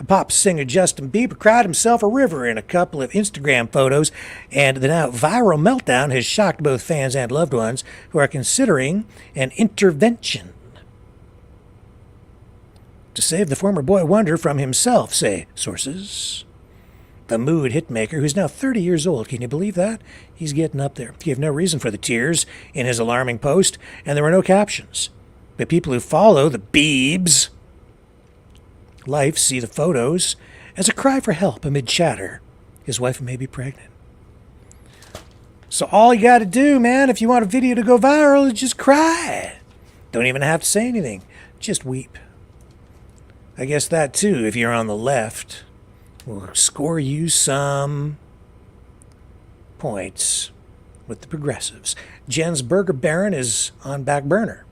Pop singer Justin Bieber cried himself a river in a couple of Instagram photos, and the now viral meltdown has shocked both fans and loved ones who are considering an intervention to save the former boy wonder from himself, say sources. The mood hitmaker, who's now 30 years old, can you believe that? He's getting up there. He gave no reason for the tears in his alarming post, and there were no captions. But people who follow the Biebs' life see the photos as a cry for help amid chatter. His wife may be pregnant. So all you got to do, man, if you want a video to go viral, is just cry. Don't even have to say anything. Just weep. I guess that, too, if you're on the left, will score you some points with the progressives. Jen's Burger Baron is on back burner.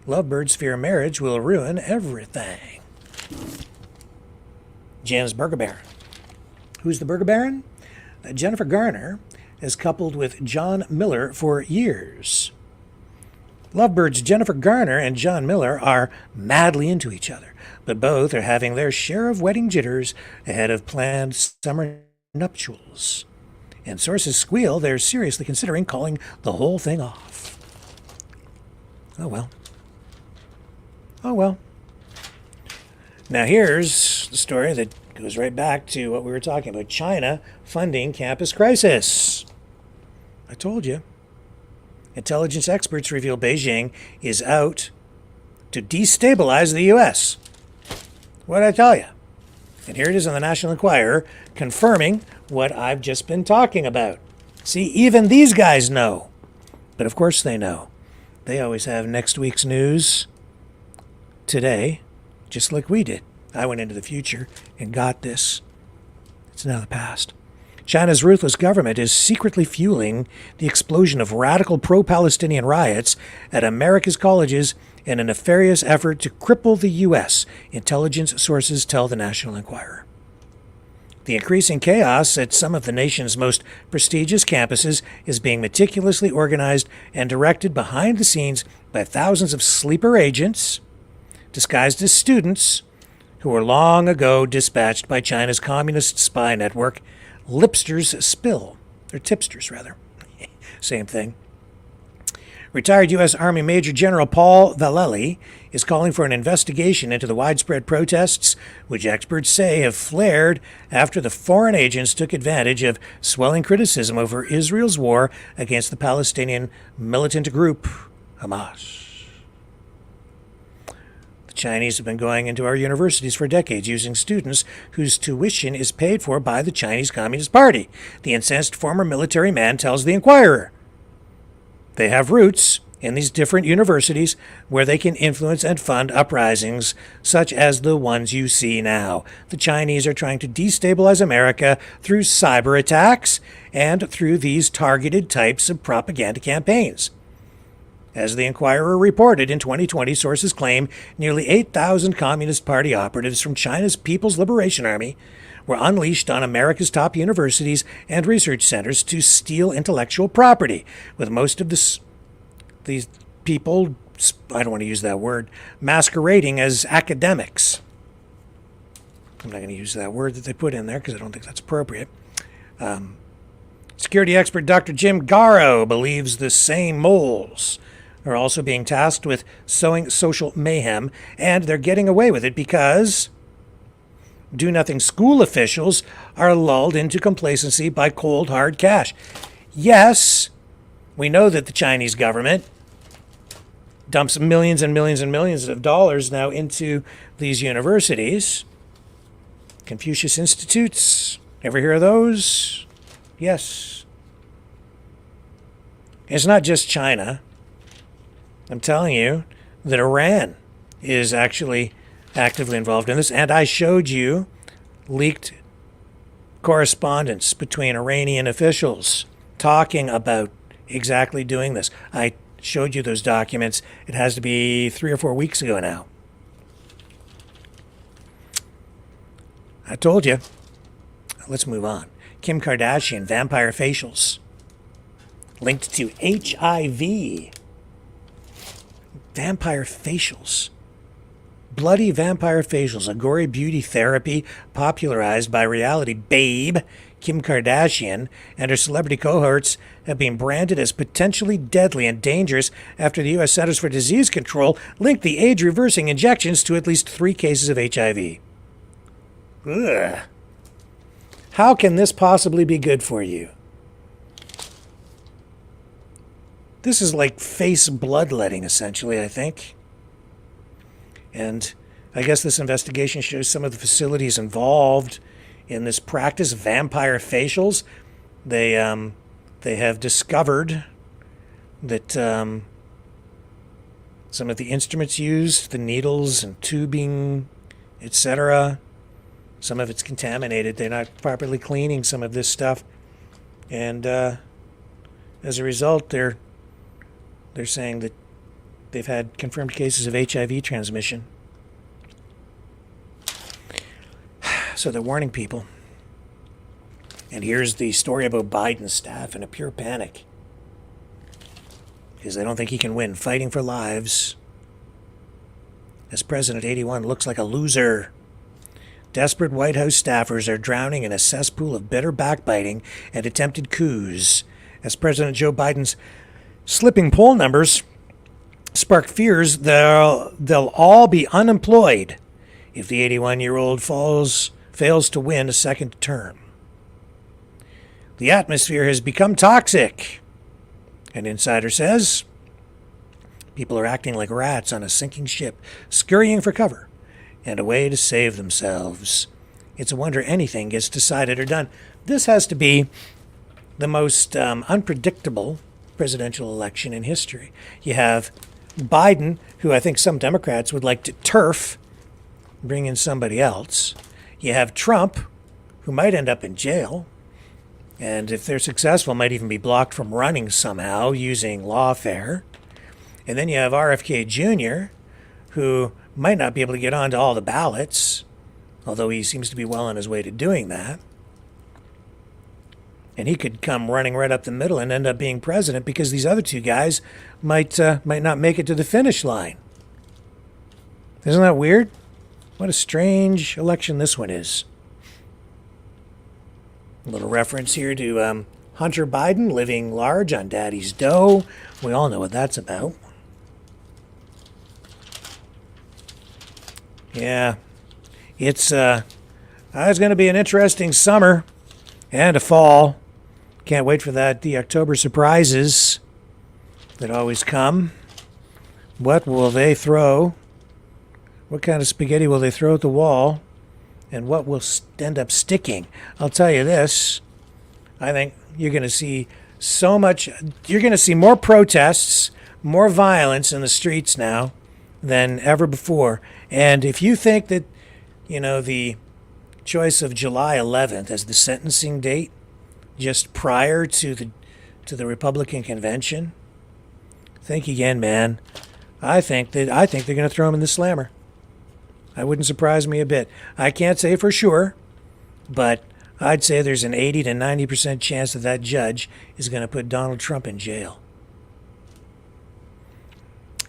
Lovebirds fear marriage will ruin everything. Jen's Burger Baron. Who's the Burger Baron? Jennifer Garner is coupled with John Miller for years. Lovebirds Jennifer Garner and John Miller are madly into each other, but both are having their share of wedding jitters ahead of planned summer nuptials. And sources squeal they're seriously considering calling the whole thing off. Oh well. Oh well. Now here's the story that goes right back to what we were talking about. China funding campus crisis. I told you. Intelligence experts reveal Beijing is out to destabilize the U.S. What did I tell you? And here it is on the National Enquirer, confirming what I've just been talking about. See, even these guys know. But of course they know. They always have next week's news today, just like we did. I went into the future and got this. It's now the past. China's ruthless government is secretly fueling the explosion of radical pro-Palestinian riots at America's colleges in a nefarious effort to cripple the U.S., intelligence sources tell the National Enquirer. The increasing chaos at some of the nation's most prestigious campuses is being meticulously organized and directed behind the scenes by thousands of sleeper agents disguised as students who were long ago dispatched by China's communist spy network, Lipsters Spill, or Tipsters, rather. Same thing. Retired U.S. Army Major General Paul Vallely is calling for an investigation into the widespread protests, which experts say have flared after the foreign agents took advantage of swelling criticism over Israel's war against the Palestinian militant group, Hamas. The Chinese have been going into our universities for decades using students whose tuition is paid for by the Chinese Communist Party, the incensed former military man tells the Enquirer. They have roots in these different universities where they can influence and fund uprisings such as the ones you see now. The Chinese are trying to destabilize America through cyber attacks and through these targeted types of propaganda campaigns. As the Inquirer reported in 2020, sources claim nearly 8,000 Communist Party operatives from China's People's Liberation Army were unleashed on America's top universities and research centers to steal intellectual property, with most of these people, I don't want to use that word, masquerading as academics. I'm not going to use that word that they put in there because I don't think that's appropriate. Security expert Dr. Jim Garrow believes the same moles are also being tasked with sowing social mayhem, and they're getting away with it because do-nothing school officials are lulled into complacency by cold, hard cash. Yes, we know that the Chinese government dumps millions and millions and millions of dollars now into these universities. Confucius Institutes, ever hear of those? Yes. It's not just China. I'm telling you that Iran is actually actively involved in this, and I showed you leaked correspondence between Iranian officials talking about exactly doing this. I showed you those documents. It has to be 3 or 4 weeks ago now. I told you. Let's move on. Kim Kardashian, vampire facials linked to HIV. Vampire facials. Bloody vampire facials, a gory beauty therapy popularized by reality babe Kim Kardashian and her celebrity cohorts, have been branded as potentially deadly and dangerous after the U.S. Centers for Disease Control linked the age-reversing injections to at least 3 cases of HIV. Ugh. How can this possibly be good for you? This is like face bloodletting, essentially, I think. And I guess this investigation shows some of the facilities involved in this practice, vampire facials. They have discovered that some of the instruments used, the needles and tubing, etc., some of it's contaminated. They're not properly cleaning some of this stuff. And as a result, they're saying that they've had confirmed cases of HIV transmission. So they're warning people. And here's the story about Biden's staff in a pure panic, because they don't think he can win, fighting for lives. As President 81 looks like a loser. Desperate White House staffers are drowning in a cesspool of bitter backbiting and attempted coups, as President Joe Biden's slipping poll numbers spark fears they'll all be unemployed if the 81-year-old fails to win a second term. The atmosphere has become toxic, an insider says. People are acting like rats on a sinking ship, scurrying for cover and a way to save themselves. It's a wonder anything gets decided or done. This has to be the most unpredictable presidential election in history. You have Biden, who I think some Democrats would like to turf, bring in somebody else. You have Trump, who might end up in jail, and if they're successful, might even be blocked from running somehow using lawfare. And then you have RFK Jr., who might not be able to get onto all the ballots, although he seems to be well on his way to doing that. And he could come running right up the middle and end up being president because these other two guys might not make it to the finish line. Isn't that weird? What a strange election this one is. A little reference here to Hunter Biden living large on daddy's dough. We all know what that's about. Yeah, it's going to be an interesting summer and a fall. Can't wait for the October surprises that always come. What will they throw? What kind of spaghetti will they throw at the wall? And what will end up sticking? I'll tell you this. I think you're going to see more protests, more violence in the streets now than ever before. And if you think that, the choice of July 11th as the sentencing date, just prior to the Republican convention, think again, man. I think they're going to throw him in the slammer. That wouldn't surprise me a bit. I can't say for sure, but I'd say there's an 80 to 90% chance that judge is going to put Donald Trump in jail.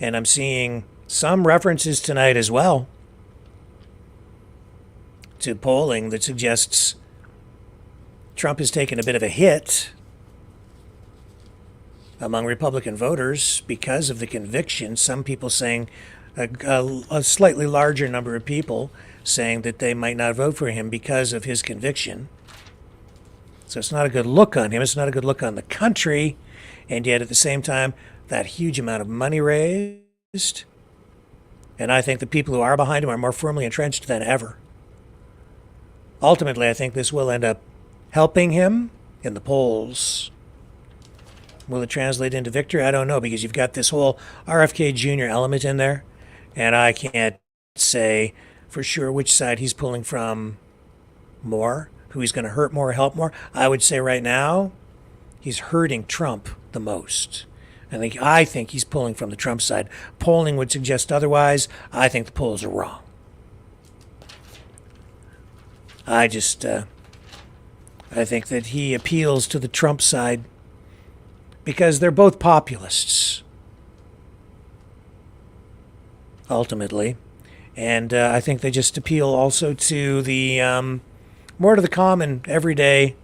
And I'm seeing some references tonight as well to polling that suggests Trump has taken a bit of a hit among Republican voters because of the conviction. Some people saying, a slightly larger number of people saying that they might not vote for him because of his conviction. So it's not a good look on him. It's not a good look on the country. And yet at the same time, that huge amount of money raised. And I think the people who are behind him are more firmly entrenched than ever. Ultimately, I think this will end up helping him in the polls. Will it translate into victory? I don't know, because you've got this whole RFK Jr. element in there, and I can't say for sure which side he's pulling from more, who he's going to hurt more or help more. I would say right now, he's hurting Trump the most. I think he's pulling from the Trump side. Polling would suggest otherwise. I think the polls are wrong. I think that he appeals to the Trump side because they're both populists, ultimately. And I think they just appeal also to the more to the common, everyday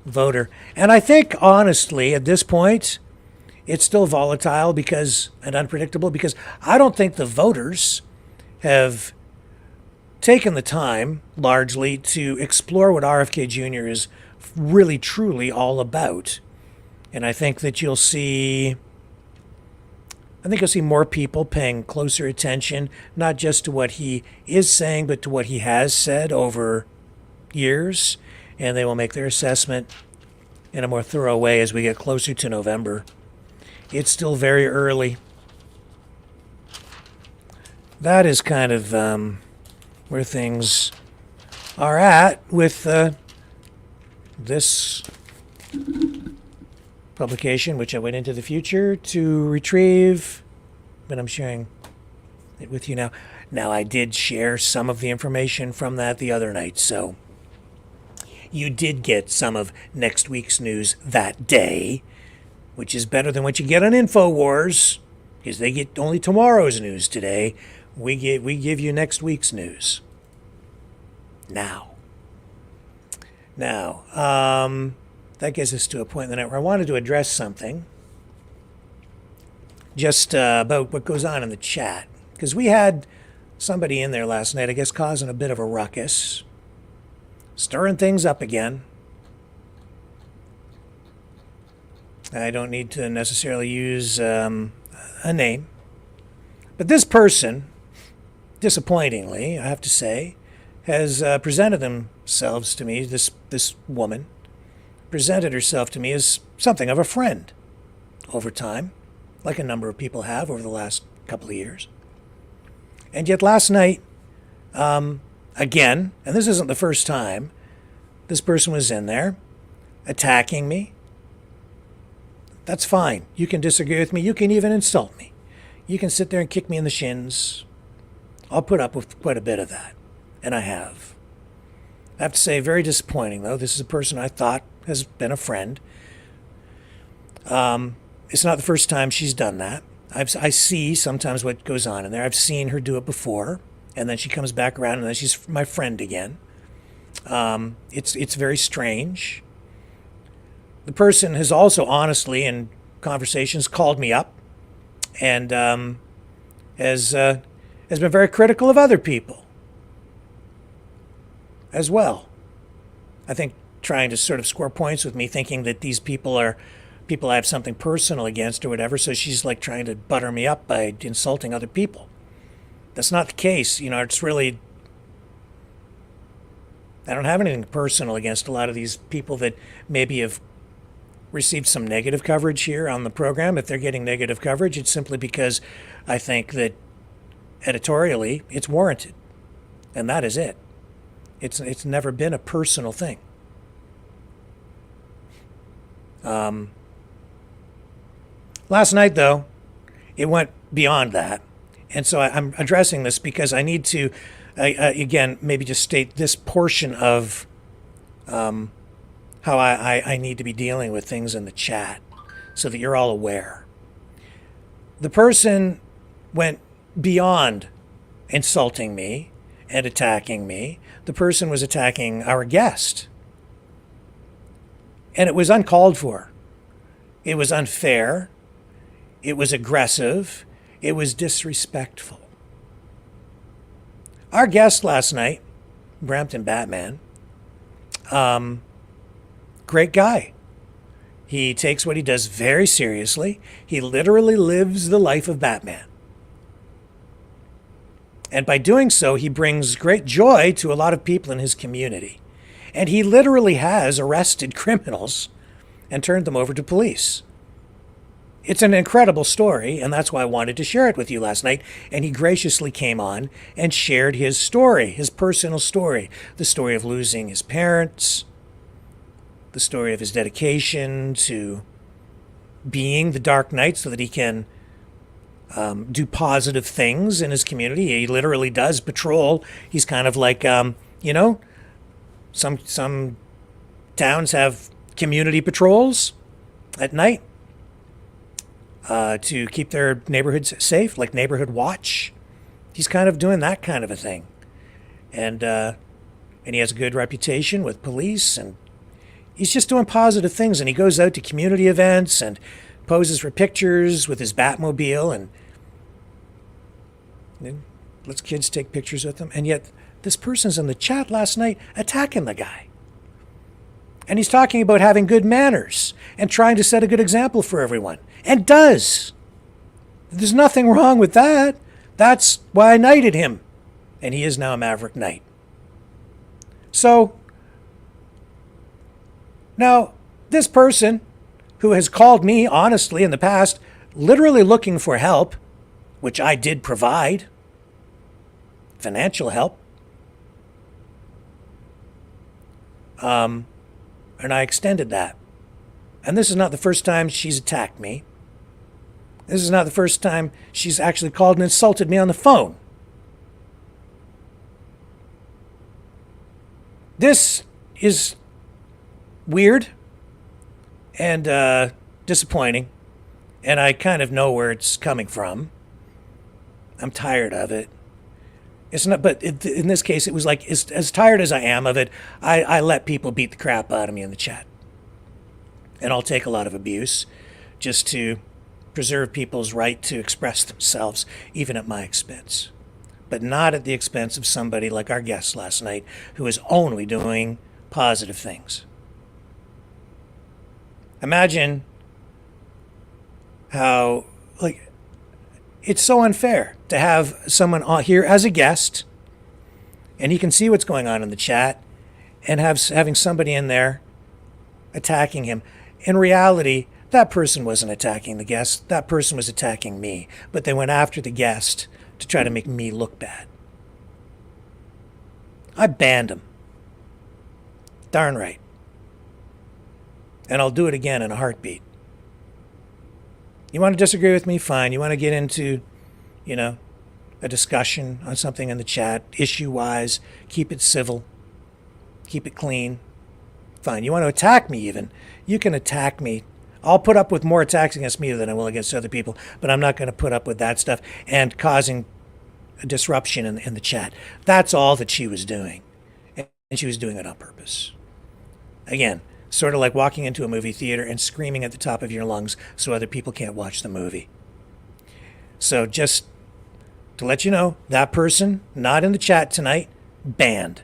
voter. And I think, honestly, at this point, it's still volatile and unpredictable because I don't think the voters have taken the time, largely, to explore what RFK Jr. is really, truly all about. And I think that you'll see more people paying closer attention, not just to what he is saying, but to what he has said over years. And they will make their assessment in a more thorough way as we get closer to November. It's still very early. That is kind of where things are at with this publication, which I went into the future to retrieve, but I'm sharing it with you now. Now, I did share some of the information from that the other night, so you did get some of next week's news that day, which is better than what you get on Infowars, because they get only tomorrow's news today. We give you next week's news. Now, that gets us to a point in the night where I wanted to address something just about what goes on in the chat. Because we had somebody in there last night, I guess, causing a bit of a ruckus, stirring things up again. I don't need to necessarily use a name. But this person, disappointingly, I have to say, has presented themselves to me, this woman, presented herself to me as something of a friend over time, like a number of people have over the last couple of years. And yet last night, again, and this isn't the first time, this person was in there attacking me. That's fine. You can disagree with me. You can even insult me. You can sit there and kick me in the shins. I'll put up with quite a bit of that. And I have. I have to say, very disappointing, though. This is a person I thought has been a friend. It's not the first time she's done that. I see sometimes what goes on in there. I've seen her do it before, and then she comes back around, and then she's my friend again. It's very strange. The person has also honestly, in conversations, called me up and has been very critical of other people as well. I think trying to sort of score points with me, thinking that these people are people I have something personal against or whatever, so she's like trying to butter me up by insulting other people. That's not the case. It's really, I don't have anything personal against a lot of these people that maybe have received some negative coverage here on the program. If they're getting negative coverage, it's simply because I think that editorially it's warranted. And that is it. It's never been a personal thing. Last night, though, it went beyond that. And so I'm addressing this because I need to, again, maybe just state this portion of how I need to be dealing with things in the chat so that you're all aware. The person went beyond insulting me and attacking me. The person was attacking our guest. And it was uncalled for. It was unfair. It was aggressive. It was disrespectful. Our guest last night, Brampton Batman, great guy. He takes what he does very seriously. He literally lives the life of Batman. And by doing so, he brings great joy to a lot of people in his community. And he literally has arrested criminals and turned them over to police. It's an incredible story, and that's why I wanted to share it with you last night. And he graciously came on and shared his story, his personal story, the story of losing his parents, the story of his dedication to being the Dark Knight so that he can do positive things in his community. He literally does patrol. He's kind of like, some towns have community patrols at night to keep their neighborhoods safe, like neighborhood watch. He's kind of doing that kind of a thing. And he has a good reputation with police, and he's just doing positive things. And he goes out to community events and poses for pictures with his Batmobile and lets kids take pictures with him. And yet this person's in the chat last night attacking the guy. And he's talking about having good manners and trying to set a good example for everyone. And does. There's nothing wrong with that. That's why I knighted him. And he is now a Maverick Knight. So, now, this person who has called me honestly in the past, literally looking for help, which I did provide, financial help, and I extended that. And this is not the first time she's attacked me. This is not the first time she's actually called and insulted me on the phone. This is weird and disappointing, and I kind of know where it's coming from. I'm tired of it. It's not, but in this case, it was like, as tired as I am of it, I let people beat the crap out of me in the chat. And I'll take a lot of abuse just to preserve people's right to express themselves, even at my expense. But not at the expense of somebody like our guest last night, who is only doing positive things. Imagine how, it's so unfair to have someone here as a guest, and he can see what's going on in the chat, and having somebody in there attacking him. In reality, that person wasn't attacking the guest. That person was attacking me. But they went after the guest to try to make me look bad. I banned him. Darn right. And I'll do it again in a heartbeat. You want to disagree with me? Fine. You want to get into, a discussion on something in the chat, issue-wise, keep it civil, keep it clean. Fine. You want to attack me even? You can attack me. I'll put up with more attacks against me than I will against other people, but I'm not going to put up with that stuff and causing a disruption in the chat. That's all that she was doing. And she was doing it on purpose. Again, sort of like walking into a movie theater and screaming at the top of your lungs so other people can't watch the movie. So just to let you know, that person, not in the chat tonight, banned.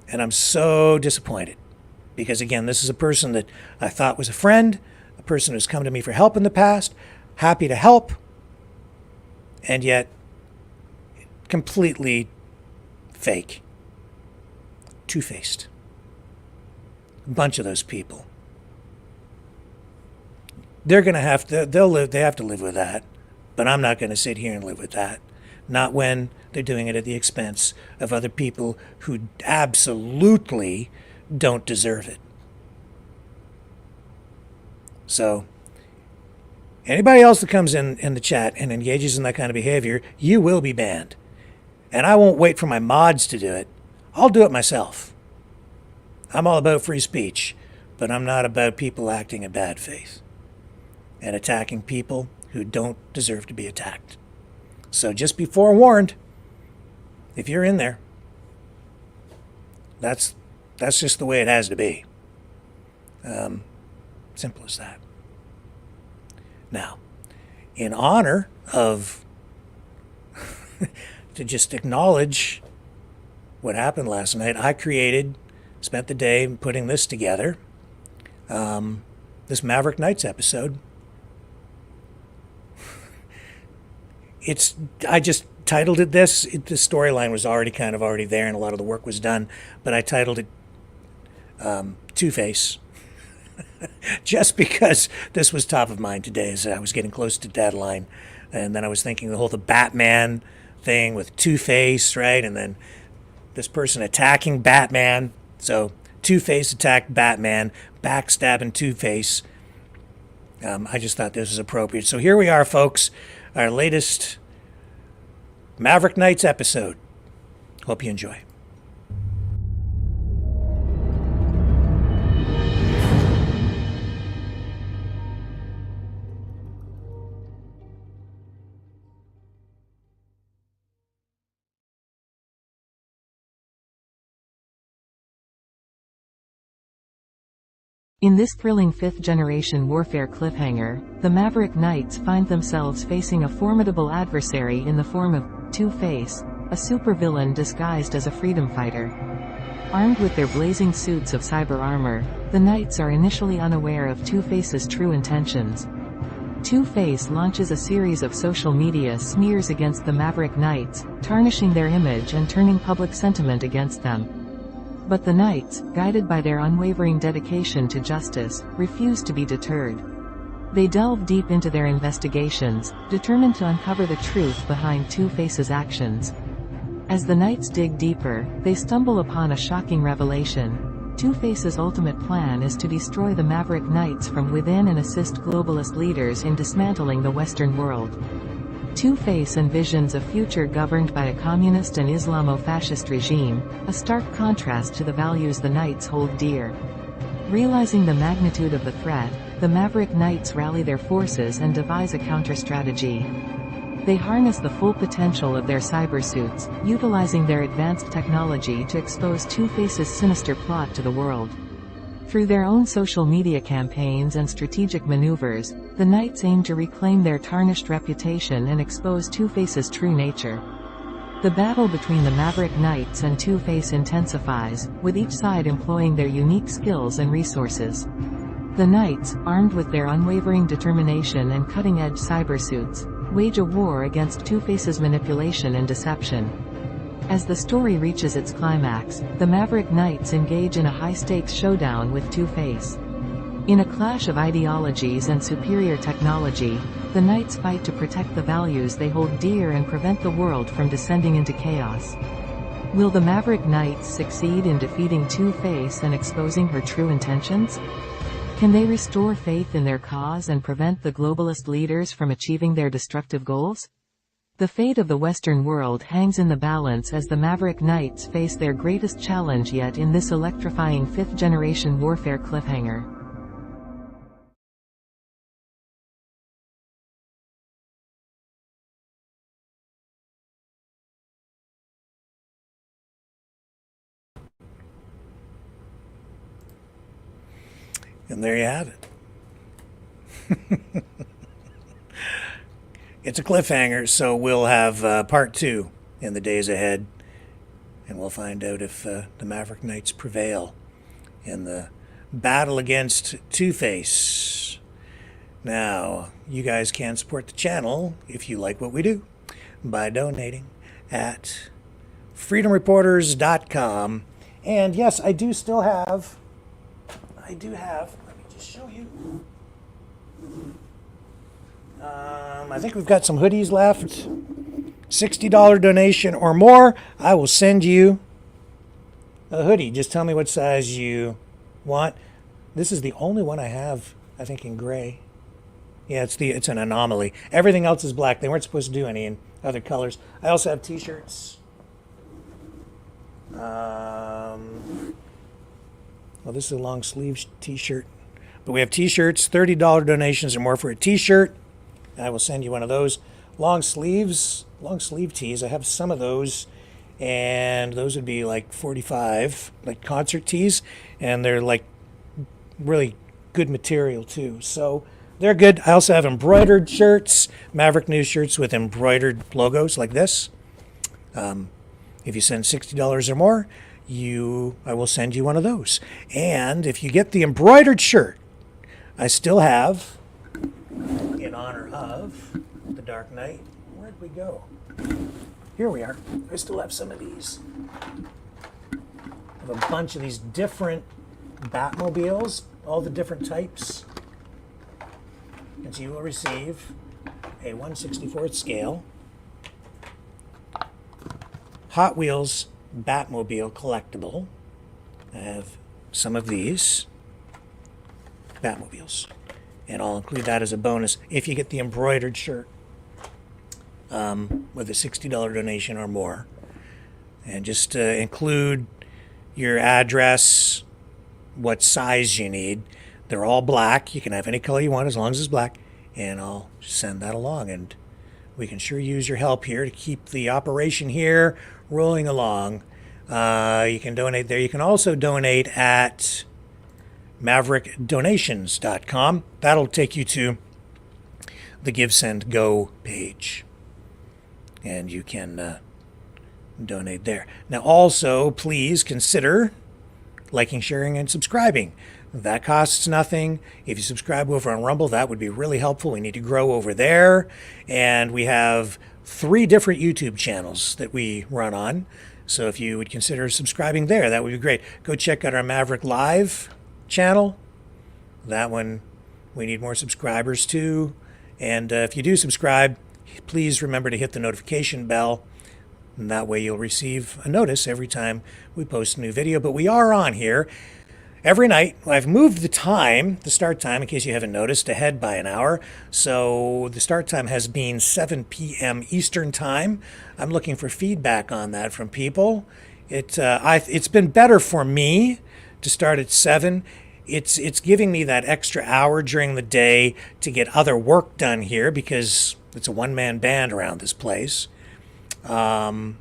And I'm so disappointed. Because again, this is a person that I thought was a friend, a person who's come to me for help in the past, happy to help, and yet completely fake. Two-faced. A bunch of those people. They're going to have to, they have to live with that. But I'm not going to sit here and live with that. Not when they're doing it at the expense of other people who absolutely don't deserve it. So, anybody else that comes in the chat and engages in that kind of behavior, you will be banned. And I won't wait for my mods to do it. I'll do it myself. I'm all about free speech, but I'm not about people acting in bad faith and attacking people who don't deserve to be attacked. So just be forewarned, if you're in there, that's just the way it has to be. Simple as that. Now, in honor of, to just acknowledge what happened last night, I spent the day putting this together, this Maverick Nights episode. I just titled it this. The storyline was already there, and a lot of the work was done, but I titled it Two-Face. Just because this was top of mind today as I was getting close to deadline. And then I was thinking the Batman thing with Two-Face, right? And then this person attacking Batman. So Two-Face attacked Batman, backstabbing Two-Face. I just thought this was appropriate. So here we are, folks. Our latest Maverick Nights episode. Hope you enjoy. In this thrilling fifth-generation warfare cliffhanger, the Maverick Knights find themselves facing a formidable adversary in the form of Two-Face, a supervillain disguised as a freedom fighter. Armed with their blazing suits of cyber armor, the Knights are initially unaware of Two-Face's true intentions. Two-Face launches a series of social media smears against the Maverick Knights, tarnishing their image and turning public sentiment against them. But the Knights, guided by their unwavering dedication to justice, refuse to be deterred. They delve deep into their investigations, determined to uncover the truth behind Two-Face's actions. As the Knights dig deeper, they stumble upon a shocking revelation. Two-Face's ultimate plan is to destroy the Maverick Knights from within and assist globalist leaders in dismantling the Western world. Two-Face envisions a future governed by a communist and Islamo-fascist regime, a stark contrast to the values the Knights hold dear. Realizing the magnitude of the threat, the Maverick Knights rally their forces and devise a counter-strategy. They harness the full potential of their cybersuits, utilizing their advanced technology to expose Two-Face's sinister plot to the world. Through their own social media campaigns and strategic maneuvers, the Knights aim to reclaim their tarnished reputation and expose Two-Face's true nature. The battle between the Maverick Knights and Two-Face intensifies, with each side employing their unique skills and resources. The Knights, armed with their unwavering determination and cutting-edge cybersuits, wage a war against Two-Face's manipulation and deception. As the story reaches its climax, the Maverick Knights engage in a high-stakes showdown with Two-Face. In a clash of ideologies and superior technology, the Knights fight to protect the values they hold dear and prevent the world from descending into chaos. Will the Maverick Knights succeed in defeating Two-Face and exposing her true intentions? Can they restore faith in their cause and prevent the globalist leaders from achieving their destructive goals? The fate of the Western world hangs in the balance as the Maverick Knights face their greatest challenge yet in this electrifying fifth-generation warfare cliffhanger. And there you have it. It's a cliffhanger, so we'll have part 2 in the days ahead, and we'll find out if the Maverick Knights prevail in the battle against Two-Face. Now, you guys can support the channel if you like what we do by donating at freedomreporters.com. And yes, I do still have I do have, let me just show you. I think we've got some hoodies left. $60 donation or more, I will send you a hoodie. Just tell me what size you want. This is the only one I have, I think, in gray. Yeah, it's an anomaly. Everything else is black. They weren't supposed to do any in other colors. I also have t-shirts. Well, this is a long sleeve t-shirt. But we have t-shirts, $30 donations or more for a t-shirt. I will send you one of those. Long sleeve tees. I have some of those. And those would be like $45, like concert tees. And they're like really good material too. So they're good. I also have embroidered shirts, Maverick News shirts with embroidered logos like this. If you send $60 or more, I will send you one of those. And if you get the embroidered shirt, I still have, in honor of the Dark Knight, where'd we go? Here we are. I still have some of these. I have a bunch of these different Batmobiles, all the different types. And so you will receive a 1/64th scale Hot Wheels Batmobile collectible. I have some of these Batmobiles. And I'll include that as a bonus if you get the embroidered shirt with a $60 donation or more. And just include your address, what size you need. They're all black. You can have any color you want as long as it's black. And I'll send that along. And we can sure use your help here to keep the operation here rolling along. You can donate there. You can also donate at maverickdonations.com. That'll take you to the Give, Send, Go page. And you can donate there. Now also, please consider liking, sharing, and subscribing. That costs nothing. If you subscribe over on Rumble, that would be really helpful. We need to grow over there. And we have 3 different YouTube channels that we run on. So if you would consider subscribing there, that would be great. Go check out our Maverick Live channel. That one, we need more subscribers too. And if you do subscribe, please remember to hit the notification bell. And that way you'll receive a notice every time we post a new video. But we are on here every night. I've moved the start time, in case you haven't noticed, ahead by an hour. So the start time has been 7 p.m. Eastern time. I'm looking for feedback on that from people. It's been better for me to start at 7. It's giving me that extra hour during the day to get other work done here because it's a one-man band around this place. And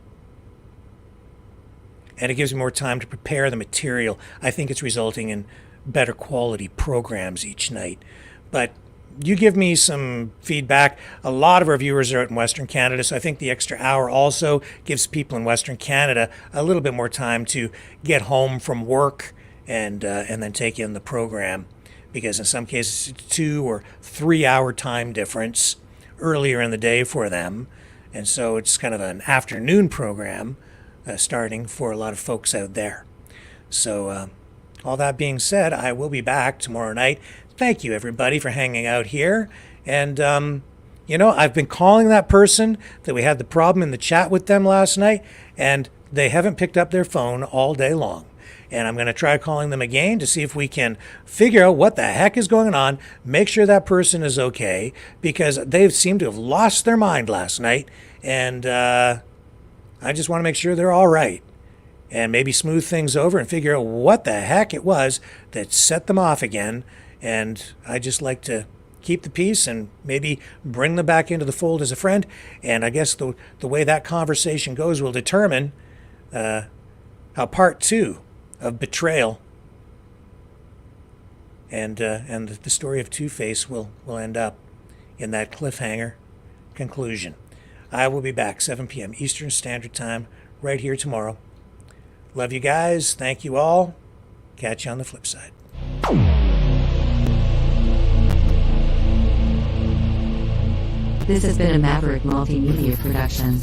it gives me more time to prepare the material. I think it's resulting in better quality programs each night. But you give me some feedback. A lot of our viewers are out in Western Canada, so I think the extra hour also gives people in Western Canada a little bit more time to get home from work and then take in the program. Because in some cases, it's 2 or 3 hour time difference earlier in the day for them. And so it's kind of an afternoon program starting for a lot of folks out there. So all that being said, I will be back tomorrow night. Thank you, everybody, for hanging out here. And, I've been calling that person that we had the problem in the chat with them last night, and they haven't picked up their phone all day long. And I'm going to try calling them again to see if we can figure out what the heck is going on, make sure that person is okay, because they seem to have lost their mind last night. And I just want to make sure they're all right and maybe smooth things over and figure out what the heck it was that set them off again. And I just like to keep the peace and maybe bring them back into the fold as a friend. And I guess the way that conversation goes will determine how part 2 of Betrayal and the story of Two-Face will end up in that cliffhanger conclusion. I will be back 7 p.m. Eastern Standard Time right here tomorrow. Love you guys. Thank you all. Catch you on the flip side. This has been a Maverick Multimedia production.